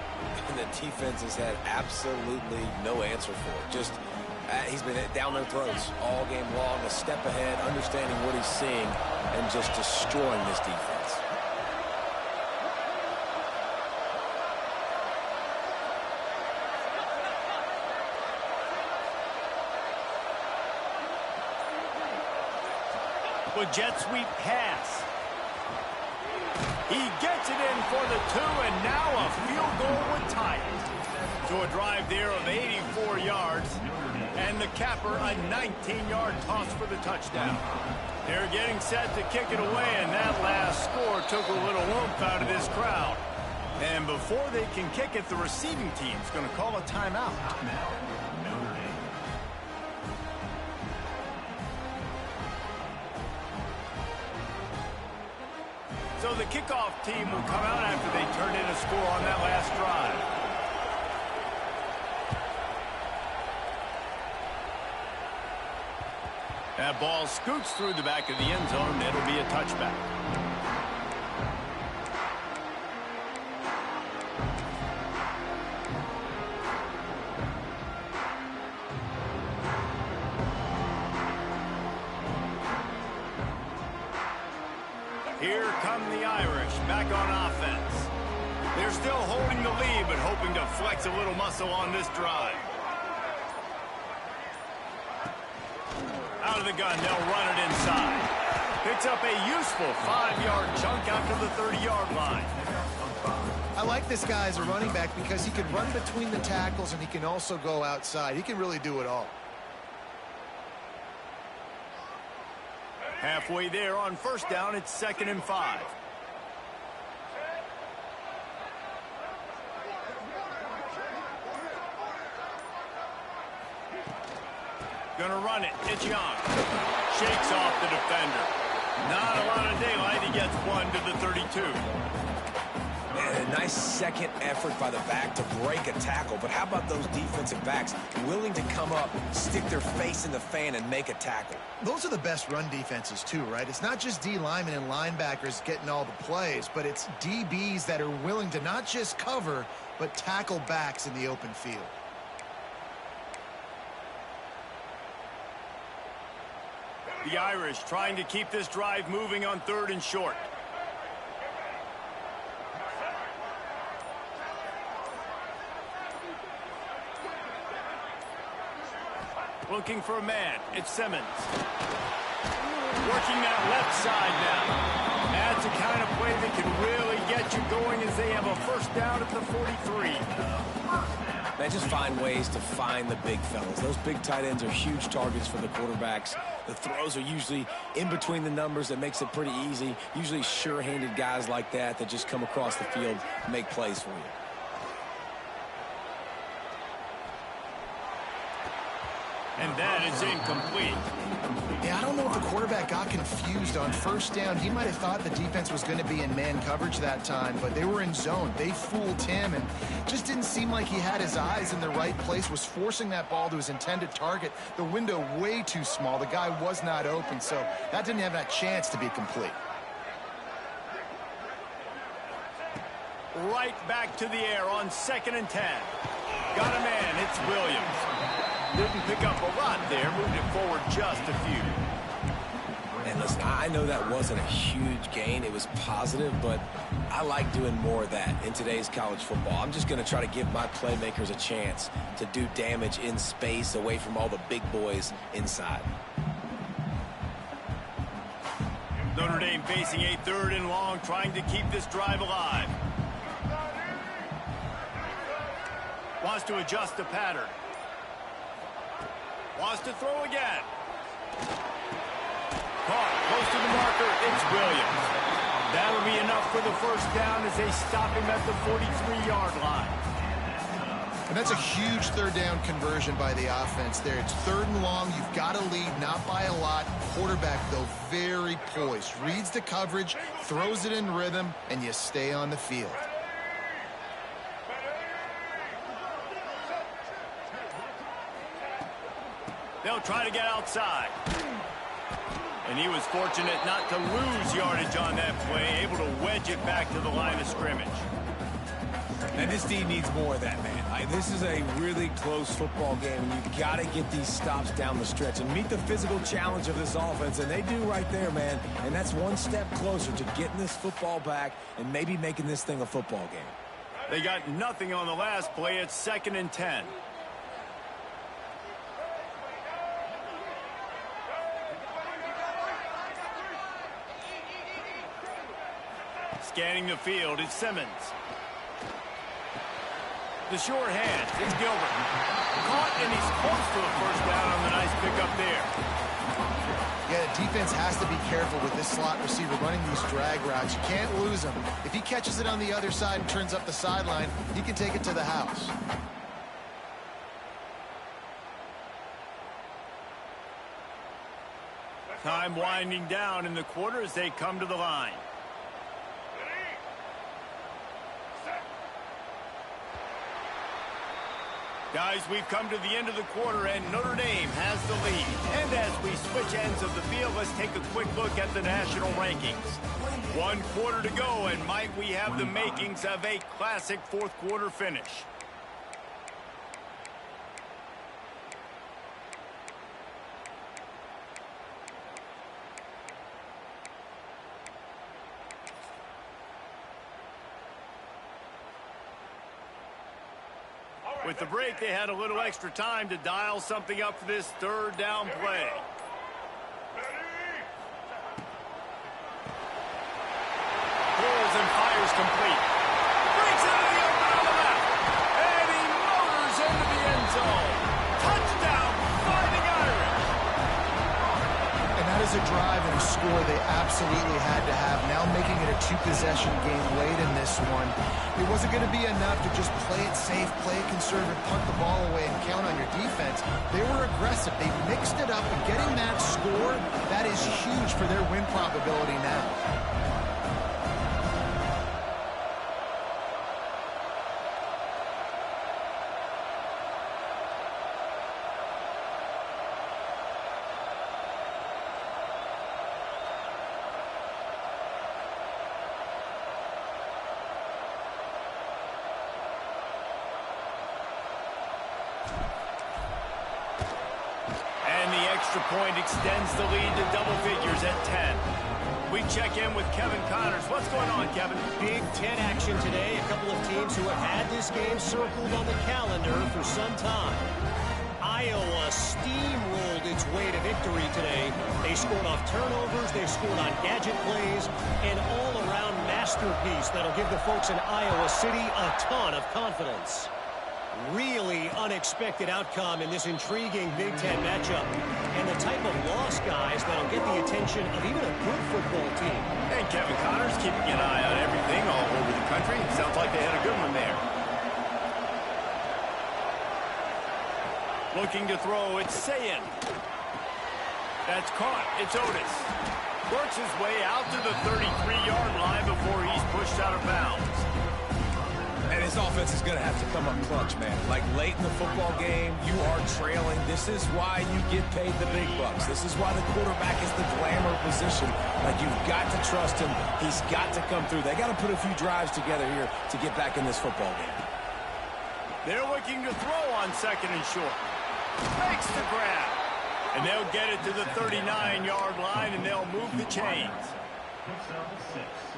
And the defense has had absolutely no answer for it. Just he's been down their throats all game long, a step ahead, understanding what he's seeing, and just destroying this defense. With jet sweep pass. He gets it in for the 2, and now a field goal would tie it. To a drive there of 84 yards. And the capper, a 19-yard toss for the touchdown. They're getting set to kick it away, and that last score took a little oomph out of this crowd. And before they can kick it, the receiving team's going to call a timeout. So the kickoff team will come out after they turn in a score on that last drive. That ball scoots through the back of the end zone, and it'll be a touchback. Here come the Irish back on offense. They're still holding the lead, but hoping to flex a little muscle on this drive. Out of the gun, they'll run it inside. Picks up a useful 5-yard chunk out to the 30-yard line. I like this guy as a running back because he can run between the tackles and he can also go outside. He can really do it all. Halfway there on first down, it's 2nd and 5. Gonna run it. It's Young. Shakes off the defender. Not a lot of daylight. He gets one to the 32. And a nice second effort by the back to break a tackle. But how about those defensive backs willing to come up, stick their face in the fan, and make a tackle? Those are the best run defenses too, right? It's not just D linemen and linebackers getting all the plays, but it's DBs that are willing to not just cover, but tackle backs in the open field. The Irish trying to keep this drive moving on 3rd and short. Looking for a man. It's Simmons. Working that left side now. That's the kind of play that can really get you going as they have a first down at the 43. They just find ways to find the big fellas. Those big tight ends are huge targets for the quarterbacks. The throws are usually in between the numbers. That makes it pretty easy. Usually sure-handed guys like that just come across the field and make plays for you. And that is incomplete. Yeah, I don't know if the quarterback got confused on first down. He might have thought the defense was going to be in man coverage that time, but they were in zone. They fooled him and just didn't seem like he had his eyes in the right place, was forcing that ball to his intended target. The window way too small. The guy was not open, so that didn't have that chance to be complete. Right back to the air on 2nd and 10. Got a man. It's Williams. Didn't pick up a lot there. Moved it forward just a few. And listen, I know that wasn't a huge gain. It was positive, but I like doing more of that in today's college football. I'm just going to try to give my playmakers a chance to do damage in space away from all the big boys inside. Notre Dame facing a 3rd and long, trying to keep this drive alive. Wants to adjust the pattern. Wants to throw again. Caught close to the marker. It's Williams. That'll be enough for the first down as they stop him at the 43-yard line. And that's a huge 3rd down conversion by the offense there. It's 3rd and long. You've got to lead, not by a lot. Quarterback, though, very poised. Reads the coverage, throws it in rhythm, and you stay on the field. They'll try to get outside. And he was fortunate not to lose yardage on that play, able to wedge it back to the line of scrimmage. And this team needs more of that, man. This is a really close football game, and you've got to get these stops down the stretch and meet the physical challenge of this offense, and they do right there, man. And that's one step closer to getting this football back and maybe making this thing a football game. They got nothing on the last play. It's 2nd and 10. Scanning the field, it's Simmons. The short hand, it's Gilbert. Caught, and he's close to a first down on the nice pickup there. Yeah, the defense has to be careful with this slot receiver running these drag routes. You can't lose him. If he catches it on the other side and turns up the sideline, he can take it to the house. Time winding down in the quarter as they come to the line. Guys, we've come to the end of the quarter, and Notre Dame has the lead. And as we switch ends of the field, let's take a quick look at the national rankings. 1 quarter to go, and might we have the makings of a classic 4th quarter finish. With the break, they had a little extra time to dial something up for this 3rd down play. Throws and fires complete. Breaks into the open on the left. And he motors into the end zone. Touchdown, Fighting Irish. And that is a drive and a score they absolutely had to have. Now making it a 2-possession game late in this one. It wasn't going to be enough to just play it safe, play it conservative, punt the ball away, and count on your defense. They were aggressive. They mixed it up, and getting that score, that is huge for their win probability now. Extra point extends the lead to double figures at 10. We check in with Kevin Connors. What's going on, Kevin? Big Ten action today. A couple of teams who have had this game circled on the calendar for some time. Iowa steamrolled its way to victory today. They scored off turnovers, they scored on gadget plays, an all-around masterpiece that'll give the folks in Iowa City a ton of confidence. Really unexpected outcome in this intriguing Big Ten matchup. And the type of loss, guys, that'll get the attention of even a good football team. And Kevin Connors keeping an eye on everything all over the country. Sounds like they had a good one there. Looking to throw, it's Sayin. That's caught. It's Otis. Works his way out to the 33-yard line before he's pushed out of bounds. And his offense is going to have to come up clutch, man. Like late in the football game, you are trailing. This is why you get paid the big bucks. This is why the quarterback is the glamour position. Like, you've got to trust him. He's got to come through. They got to put a few drives together here to get back in this football game. They're looking to throw on second and short. Makes the grab. And they'll get it to the 39-yard line, and they'll move the chains.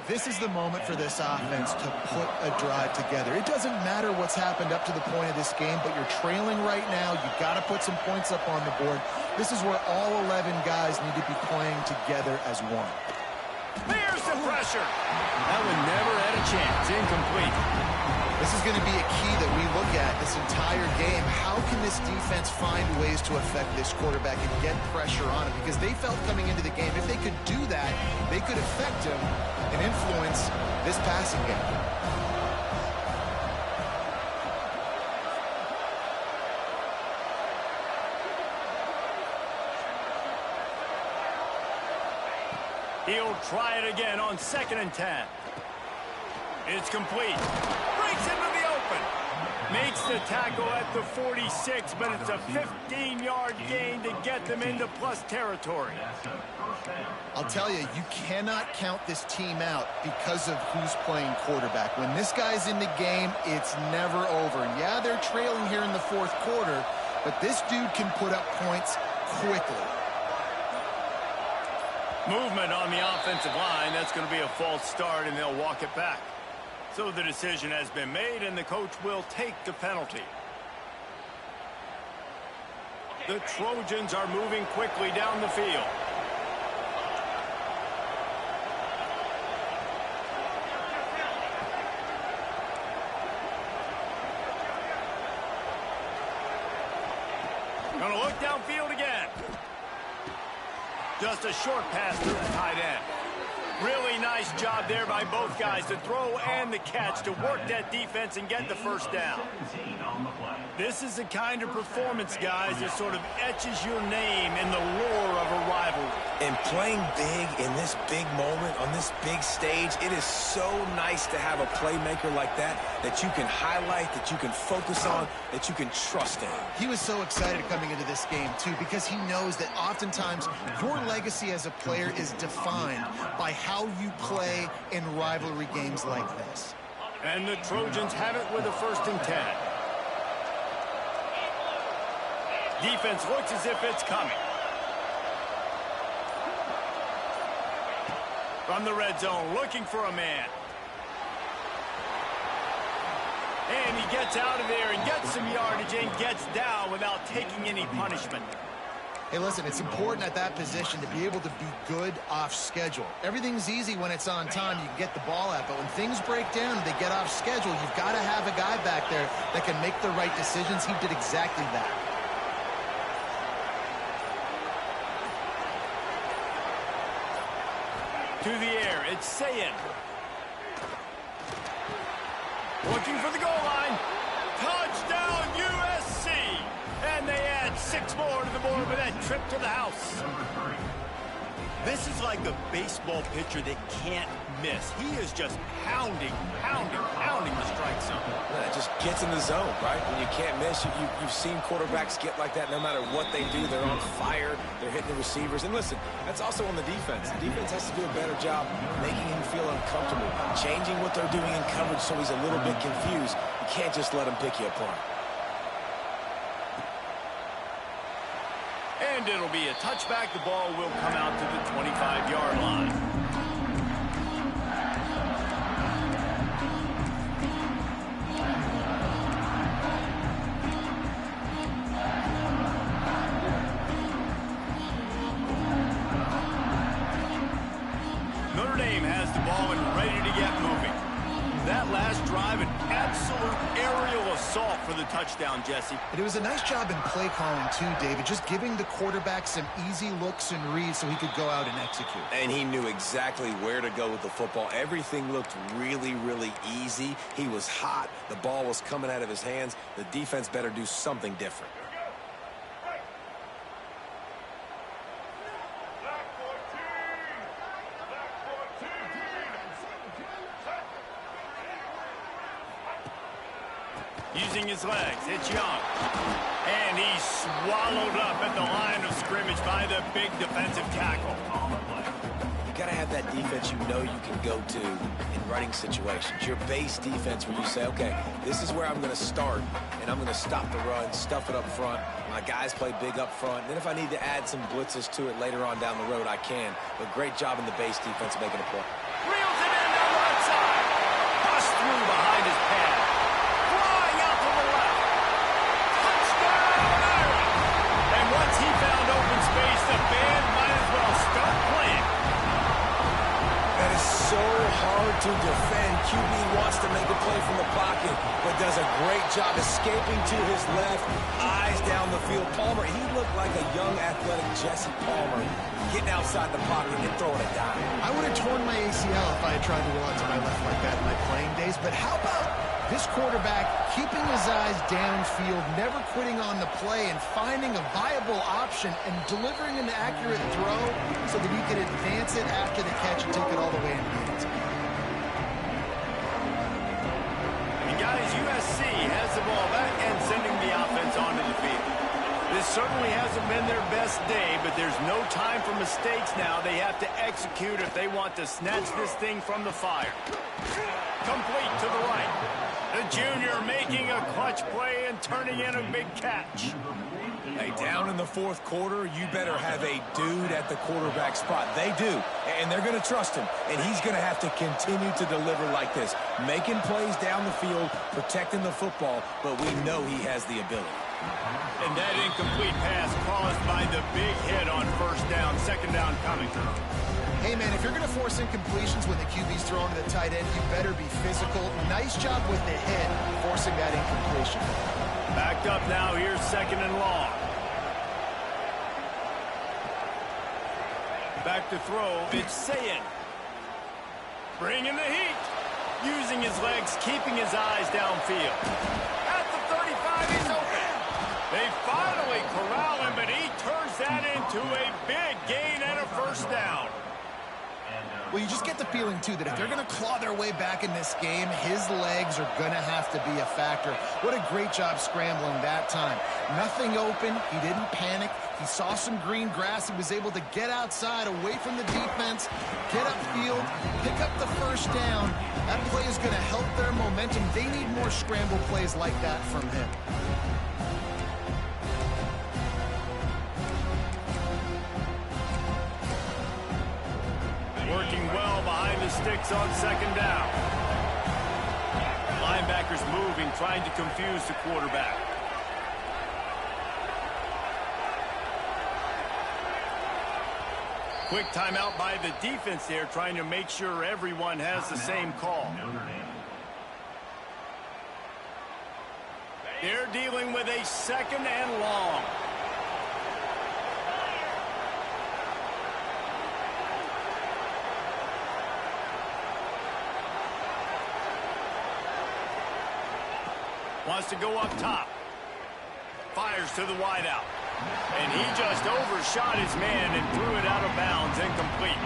This is the moment for this offense to put a drive together. It doesn't matter what's happened up to the point of this game, but you're trailing right now. You've got to put some points up on the board. This is where all 11 guys need to be playing together as one. There's the pressure. That one never had a chance. Incomplete. This is going to be a key that we look at this entire game. How can this defense find ways to affect this quarterback and get pressure on him? Because they felt coming into the game, if they could do that, they could affect him and influence this passing game. He'll try it again on 2nd and 10. It's complete. Breaks into the open. Makes the tackle at the 46, but it's a 15-yard gain to get them into plus territory. I'll tell you, you cannot count this team out because of who's playing quarterback. When this guy's in the game, it's never over. And yeah, they're trailing here in the fourth quarter, but this dude can put up points quickly. Movement on the offensive line. That's going to be a false start, and they'll walk it back. So the decision has been made, and the coach will take the penalty. The Trojans are moving quickly down the field. Gonna look downfield again. Just a short pass through the tight end. Really nice job there by both guys, the throw and the catch, to work that defense and get the first down. This is the kind of performance, guys, that sort of etches your name in the lore of a rivalry. And playing big in this big moment, on this big stage, it is so nice to have a playmaker like that you can highlight, that you can focus on, that you can trust in. He was so excited coming into this game, too, because he knows that oftentimes your legacy as a player is defined by how you play in rivalry games like this. And the Trojans have it with a 1st and 10. Defense looks as if it's coming. From the red zone, looking for a man. And he gets out of there and gets some yardage and gets down without taking any punishment. Hey, listen, it's important at that position to be able to be good off schedule. Everything's easy when it's on time. You can get the ball out. But when things break down and they get off schedule, you've got to have a guy back there that can make the right decisions. He did exactly that. To the air, it's Sayin. Looking for the goal line. Touchdown, USC! And they add 6 more to the board with that trip to the house. This is like a baseball pitcher that can't miss. He is just pounding the strike zone. Yeah, it just gets in the zone, right? When you can't miss, you've seen quarterbacks get like that no matter what they do. They're on fire. They're hitting the receivers. And listen, that's also on the defense. The defense has to do a better job making him feel uncomfortable, changing what they're doing in coverage so he's a little bit confused. You can't just let him pick you apart. And it'll be a touchback. The ball will come out to the 25-yard line. Notre Dame has the ball and ready to get moving. That last drive, an absolute aerial assault for the touchdown, Jesse. And it was a nice job in play calling, too, David, just giving the quarterback some easy looks and reads so he could go out and execute. And he knew exactly where to go with the football. Everything looked really, really easy. He was hot. The ball was coming out of his hands. The defense better do something different. Using his legs, it's Young. And he's swallowed up at the line of scrimmage by the big defensive tackle. You got to have that defense you know you can go to in running situations. Your base defense where you say, okay, this is where I'm going to start, and I'm going to stop the run, stuff it up front. My guys play big up front. And then if I need to add some blitzes to it later on down the road, I can. But great job in the base defense making a play. Reels it in down the right side. Bust through behind his pad. Flying out to the left. Touchdown, Ireland. And once he found open space, the band might as well start playing. That is so hard to defend. QB wants to make a play from the pocket, but does a great job escaping to his left, eyes down the field. Palmer, he looked like a young, athletic Jesse Palmer, getting outside the pocket and throwing a dime. I would have torn my ACL if I had tried to roll out to my left like that in my playing days, but how about this quarterback keeping his eyes downfield, never quitting on the play, and finding a viable option and delivering an accurate throw so that he could advance it after the catch and take it all the way into the end zone. And guys, USC has the ball back and sending the offense onto the field. This certainly hasn't been their best day, but there's no time for mistakes now. They have to execute if they want to snatch this thing from the fire. Complete to the right. The junior making a clutch play and turning in a big catch. Hey, down in the fourth quarter, you better have a dude at the quarterback spot. They do, and they're going to trust him, and he's going to have to continue to deliver like this, making plays down the field, protecting the football, but we know he has the ability. And that incomplete pass caused by the big hit on first down, second down coming. Hey, man, if you're going to force incompletions when the QB's throwing to the tight end, you better be physical. Nice job with the hit, forcing that incompletion. Backed up now, here's second and long. Back to throw, it's Sayin. Bringing the heat. Using his legs, keeping his eyes downfield. At the 35, he's open. They finally corral him, but he turns that into a big gain and a first down. Well, you just get the feeling, too, that if they're going to claw their way back in this game, his legs are going to have to be a factor. What a great job scrambling that time. Nothing open. He didn't panic. He saw some green grass. He was able to get outside, away from the defense, get upfield, pick up the first down. That play is going to help their momentum. They need more scramble plays like that from him. Working well behind the sticks on second down. Linebackers moving, trying to confuse the quarterback. Quick timeout by the defense there, trying to make sure everyone has the same call. They're dealing with a second and long. Wants to go up top. Fires to the wideout. And he just overshot his man and threw it out of bounds, incomplete.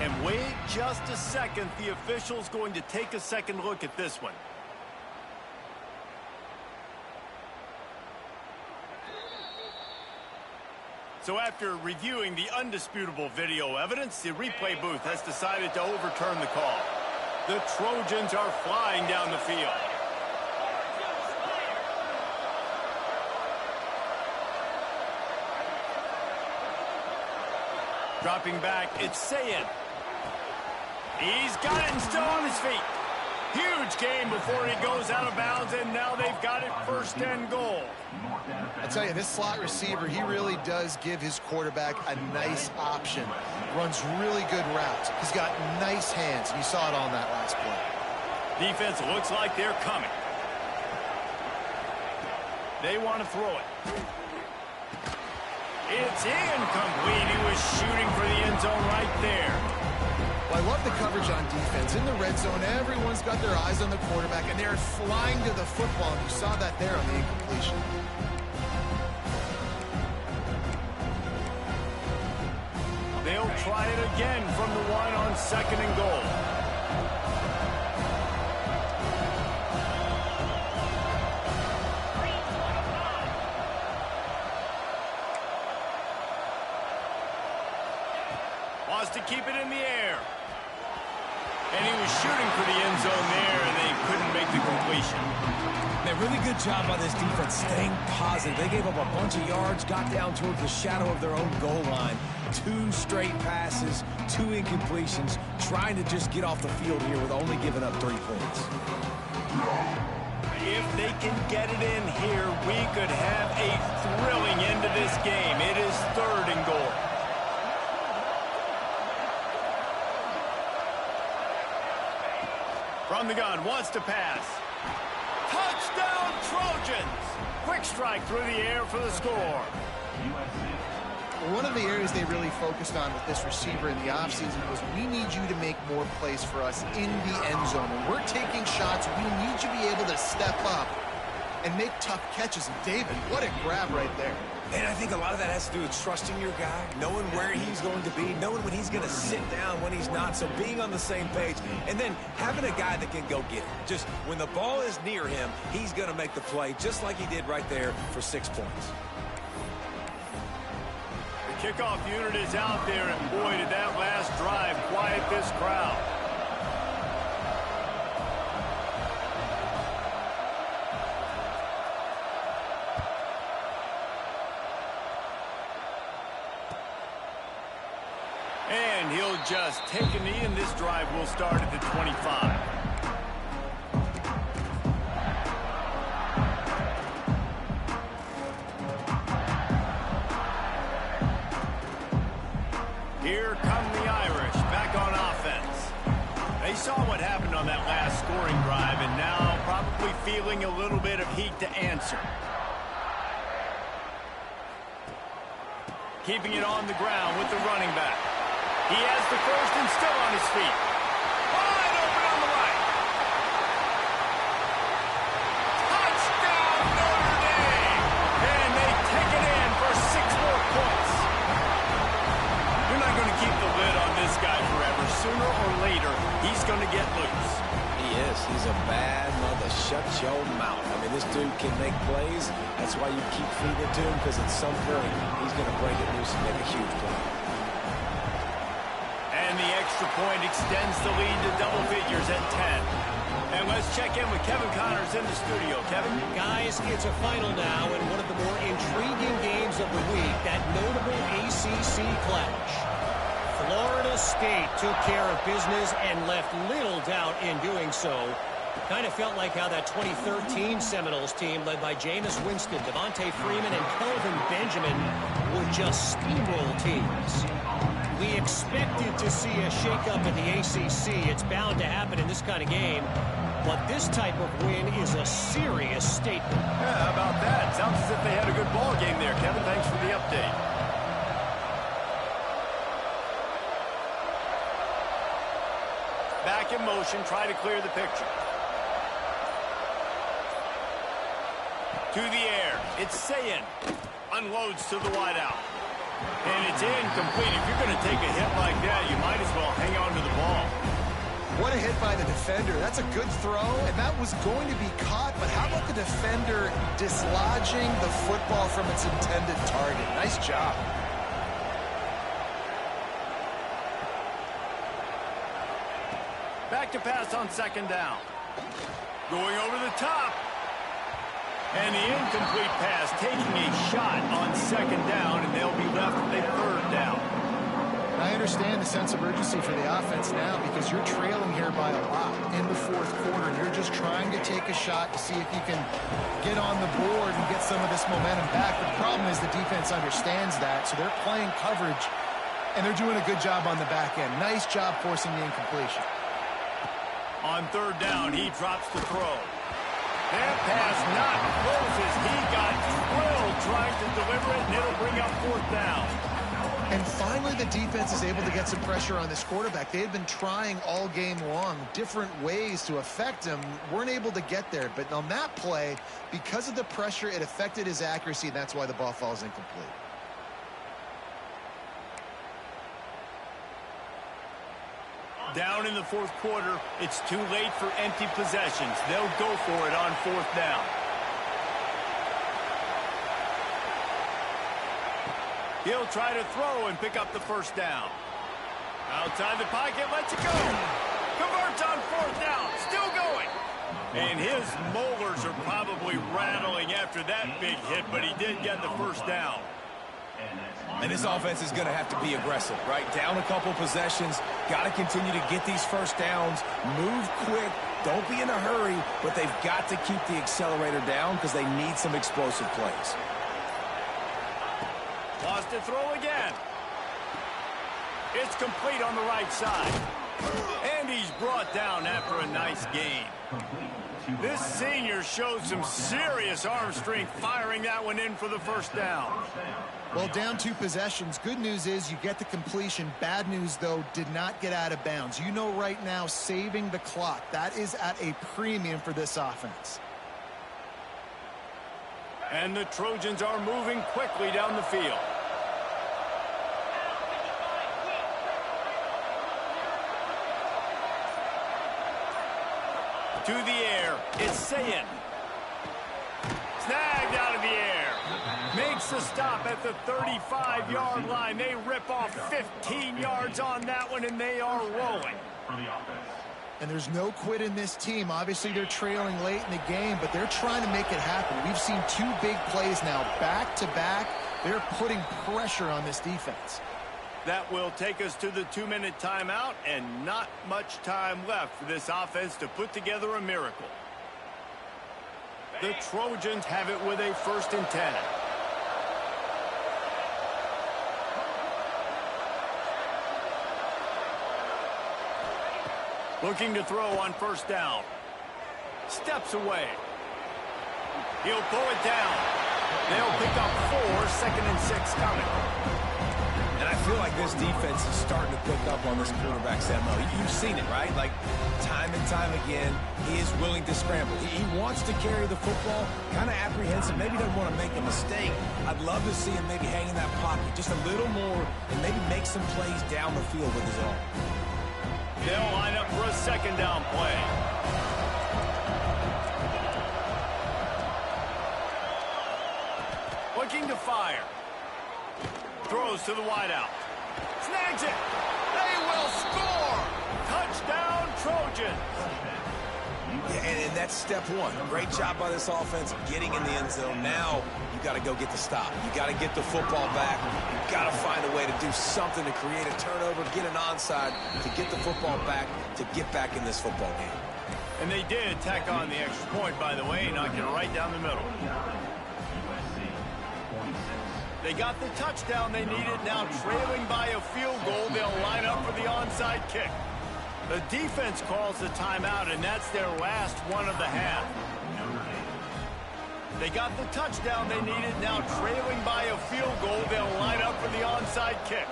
And wait just a second. The official's going to take a second look at this one. So after reviewing the undisputable video evidence, the replay booth has decided to overturn the call. The Trojans are flying down the field. Dropping back, it's Sayin. He's got it and still on his feet. Huge game before he goes out of bounds, and now they've got it first and goal. I tell you, this slot receiver, he really does give his quarterback a nice option. Runs really good routes. He's got nice hands, and you saw it on that last play. Defense looks like they're coming. They want to throw it. It's incomplete. He was shooting for the end zone right there. Well, I love the coverage on defense. In the red zone, everyone's got their eyes on the quarterback, and they're flying to the football, and you saw that there on the incompletion. They'll try it again from the one on 2nd and goal. Wants to keep it in the air. And he was shooting for the end zone there, and they couldn't make the completion. A really good job by this defense staying positive. They gave up a bunch of yards, got down towards the shadow of their own goal line. 2 straight passes, 2 incompletions, trying to just get off the field here with only giving up 3 points. If they can get it in here, we could have a thrilling end to this game. It is 3rd and goal. From the gun, wants to pass. Touchdown, Trojans! Quick strike through the air for the score. One of the areas they really focused on with this receiver in the offseason was we need you to make more plays for us in the end zone. When we're taking shots, we need you to be able to step up and make tough catches. And David, what a grab right there. And I think a lot of that has to do with trusting your guy, knowing where he's going to be, knowing when he's going to sit down, when he's not, so being on the same page, and then having a guy that can go get it. Just when the ball is near him, he's going to make the play, just like he did right there for 6 points. The kickoff unit is out there, and boy, did that last drive quiet this crowd. And he'll just take a knee, and this drive will start at the 25. Here come the Irish back on offense. They saw what happened on that last scoring drive, and now probably feeling a little bit of heat to answer. Keeping it on the ground with the running back. He has the first and still on his feet. Wide open on the right. Touchdown, Notre Dame! And they take it in for 6 more points. You're not going to keep the lid on this guy forever. Sooner or later, he's going to get loose. He is. He's a bad mother. Shut your mouth. I mean, this dude can make plays. That's why you keep feeding it to him, because at some point, he's going to break it loose and make a huge play. And the extra point extends the lead to double figures at 10. And let's check in with Kevin Connors in the studio. Kevin? Guys, it's a final now in one of the more intriguing games of the week, that notable ACC clash. Florida State took care of business and left little doubt in doing so. Kind of felt like how that 2013 Seminoles team led by Jameis Winston, Devontae Freeman, and Kelvin Benjamin would just steamroll teams. We expected to see a shakeup in the ACC. It's bound to happen in this kind of game. But this type of win is a serious statement. Yeah, how about that? Sounds as if they had a good ball game there, Kevin. Thanks for the update. Back in motion, try to clear the picture. To the air, it's Sayin. Unloads to the wideout. And it's incomplete. If you're going to take a hit like that, you might as well hang on to the ball. What a hit by the defender. That's a good throw, and that was going to be caught, but how about the defender dislodging the football from its intended target? Nice job. Back to pass on 2nd down. Going over the top. And the incomplete pass, taking a shot on 2nd down, and they'll be left with a 3rd down. I understand the sense of urgency for the offense now because you're trailing here by a lot in the 4th quarter, and you're just trying to take a shot to see if you can get on the board and get some of this momentum back. But the problem is the defense understands that, so they're playing coverage, and they're doing a good job on the back end. Nice job forcing the incompletion. On 3rd down, he drops the throw. That pass not close as he got drilled trying to deliver it, and it'll bring up 4th down. And finally, the defense is able to get some pressure on this quarterback. They had been trying all game long different ways to affect him, weren't able to get there. But on that play, because of the pressure, it affected his accuracy, and that's why the ball falls incomplete. Down in the fourth quarter, it's too late for empty possessions. They'll go for it on fourth down. He'll try to throw and pick up the first down. Outside the pocket, lets it go. Converts on fourth down, still going. And his molars are probably rattling after that big hit, but he did get the first down. And this offense is going to have to be aggressive, right? Down a couple possessions, got to continue to get these first downs, move quick, don't be in a hurry, but they've got to keep the accelerator down because they need some explosive plays. Lost to throw again. It's complete on the right side. And he's brought down after a nice gain. This senior showed some serious arm strength firing that one in for the first down. Well, down 2 possessions. Good news is you get the completion. Bad news, though, did not get out of bounds. You know right now, saving the clock, that is at a premium for this offense. And the Trojans are moving quickly down the field. To the air, it's Sayin. Snagged out of the air. Makes the stop at the 35-yard line. They rip off 15 yards on that one, and they are rolling. And there's no quit in this team. Obviously, they're trailing late in the game, but they're trying to make it happen. We've seen 2 big plays now, back-to-back. They're putting pressure on this defense. That will take us to the 2-minute timeout, and not much time left for this offense to put together a miracle. The Trojans have it with a 1st and 10. Looking to throw on first down. Steps away. He'll pull it down. They'll pick up 4, 2nd and 6 coming. And I feel like this defense is starting to pick up on this quarterback's MO. You've seen it, right? Like, time and time again, he is willing to scramble. He wants to carry the football, kind of apprehensive, maybe doesn't want to make a mistake. I'd love to see him maybe hang in that pocket just a little more and maybe make some plays down the field with his arm. They'll line up for a 2nd down play. Looking to fire. Throws to the wideout. Snags it. They will score. Touchdown, Trojans. Yeah, and that's step 1. Great job by this offense getting in the end zone. Now you got to go get the stop. You got to get the football back. You got to find a way to do something to create a turnover, get an onside, to get the football back, to get back in this football game. And they did tack on the extra point, by the way, knocked it right down the middle. They got the touchdown they needed. Now trailing by a field goal, they'll line up for the onside kick. The defense calls the timeout, and that's their last one of the half. They got the touchdown they needed. Now trailing by a field goal, they'll line up for the onside kick.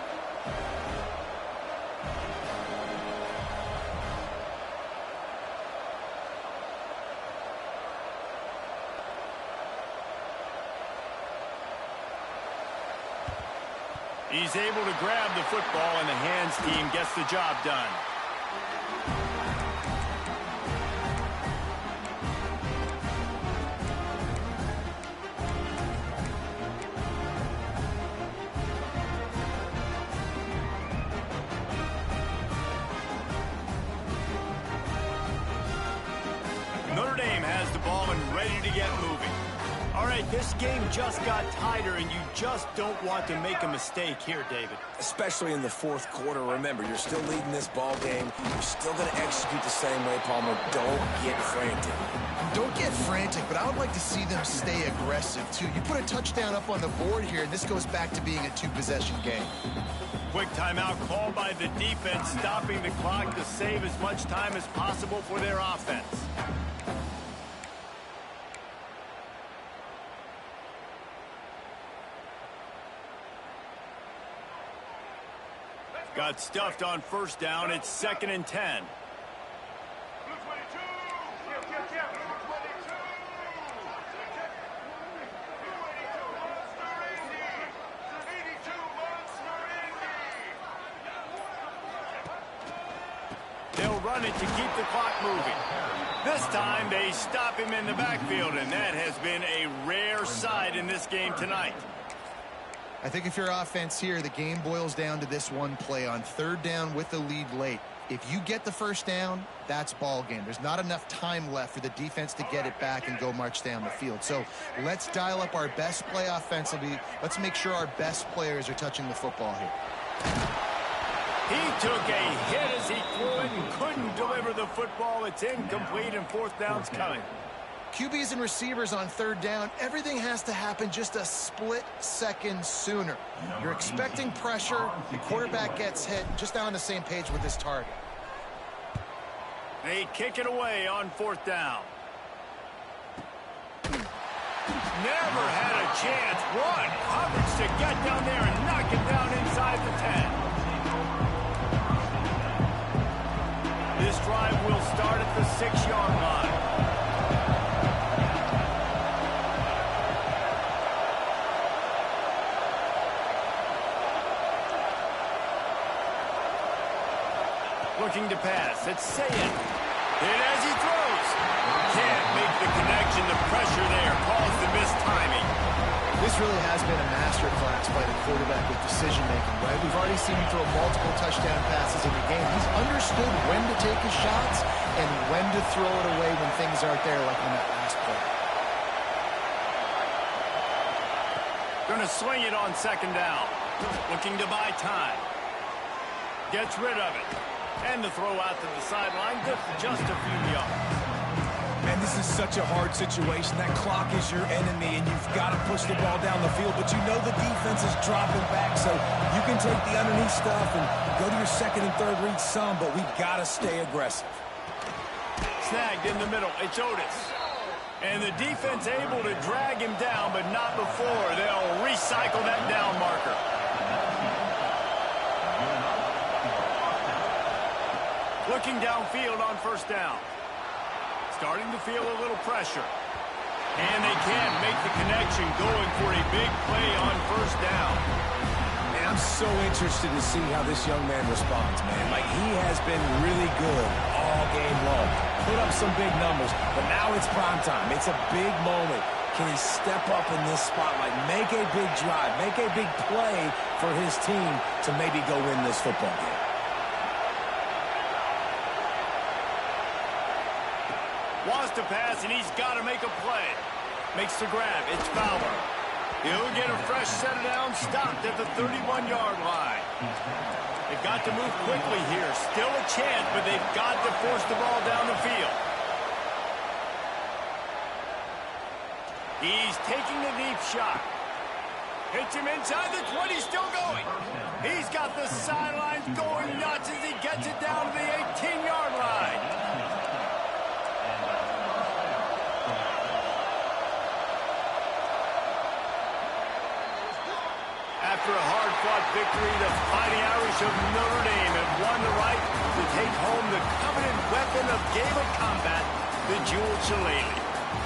He's able to grab the football, and the hands team gets the job done. Notre Dame has the ball and ready to get moving. All right, this game just got tighter, and you just don't want to make a mistake here, David. Especially in the fourth quarter. Remember, you're still leading this ball game. You're still going to execute the same way, Palmer. Don't get frantic. Don't get frantic, but I would like to see them stay aggressive, too. You put a touchdown up on the board here, and this goes back to being a 2-possession game. Quick timeout called by the defense, stopping the clock to save as much time as possible for their offense. Got stuffed on first down. It's 2nd and 10. will run it to keep the clock moving. This time, they stop him in the backfield, and that has been a rare sight in this game tonight. I think if you're offense here, the game boils down to this one play on third down with the lead late. If you get the first down, that's ball game. There's not enough time left for the defense to get it back and go march down the field. So let's dial up our best play offensively. Let's make sure our best players are touching the football here. He took a hit as he threw it and couldn't deliver the football. It's incomplete and fourth down's coming. QBs and receivers on third down, everything has to happen just a split second sooner. You're expecting pressure, the quarterback gets hit, just on the same page with his target. They kick it away on fourth down. Never had a chance. What coverage to get down there and knock it down inside the 10. This drive will start at the 6-yard line. Looking to pass. It's Saying. And as he throws, can't make the connection. The pressure there caused the missed timing. This really has been a masterclass by the quarterback with decision-making, right? We've already seen him throw multiple touchdown passes in the game. He's understood when to take his shots and when to throw it away when things aren't there, like on that last play. Going to swing it on second down. Looking to buy time. Gets rid of it. And the throw out to the sideline, just a few yards. Man, this is such a hard situation. That clock is your enemy, and you've got to push the ball down the field. But you know the defense is dropping back, so you can take the underneath stuff and go to your second and third read some, but we've got to stay aggressive. Snagged in the middle. It's Otis. And the defense able to drag him down, but not before. They'll recycle that down marker. Looking downfield on first down. Starting to feel a little pressure. And they can't make the connection, going for a big play on first down. Man, I'm so interested to see how this young man responds, man. Like, he has been really good all game long. Put up some big numbers, but now it's prime time. It's a big moment. Can he step up in this spotlight, make a big drive, make a big play for his team to maybe go win this football game? Wants to pass, and he's got to make a play. Makes the grab. It's Fowler. He'll get a fresh set of downs, stopped at the 31-yard line. They've got to move quickly here. Still a chance, but they've got to force the ball down the field. He's taking a deep shot. Hits him inside the 20, still going. He's got the sidelines going nuts as he gets it down to the 18-yard line. After a hard-fought victory, the Fighting Irish of Notre Dame have won the right to take home the coveted weapon of Game of Combat, the Jewel Shillelagh.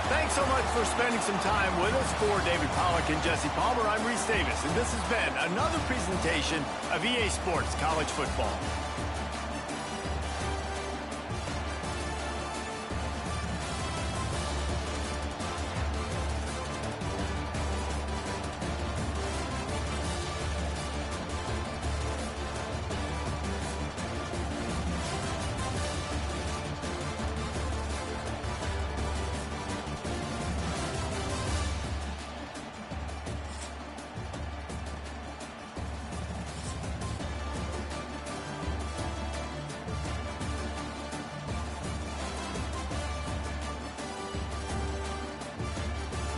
Thanks so much for spending some time with us. For David Pollack and Jesse Palmer, I'm Reese Davis, and this has been another presentation of EA Sports College Football.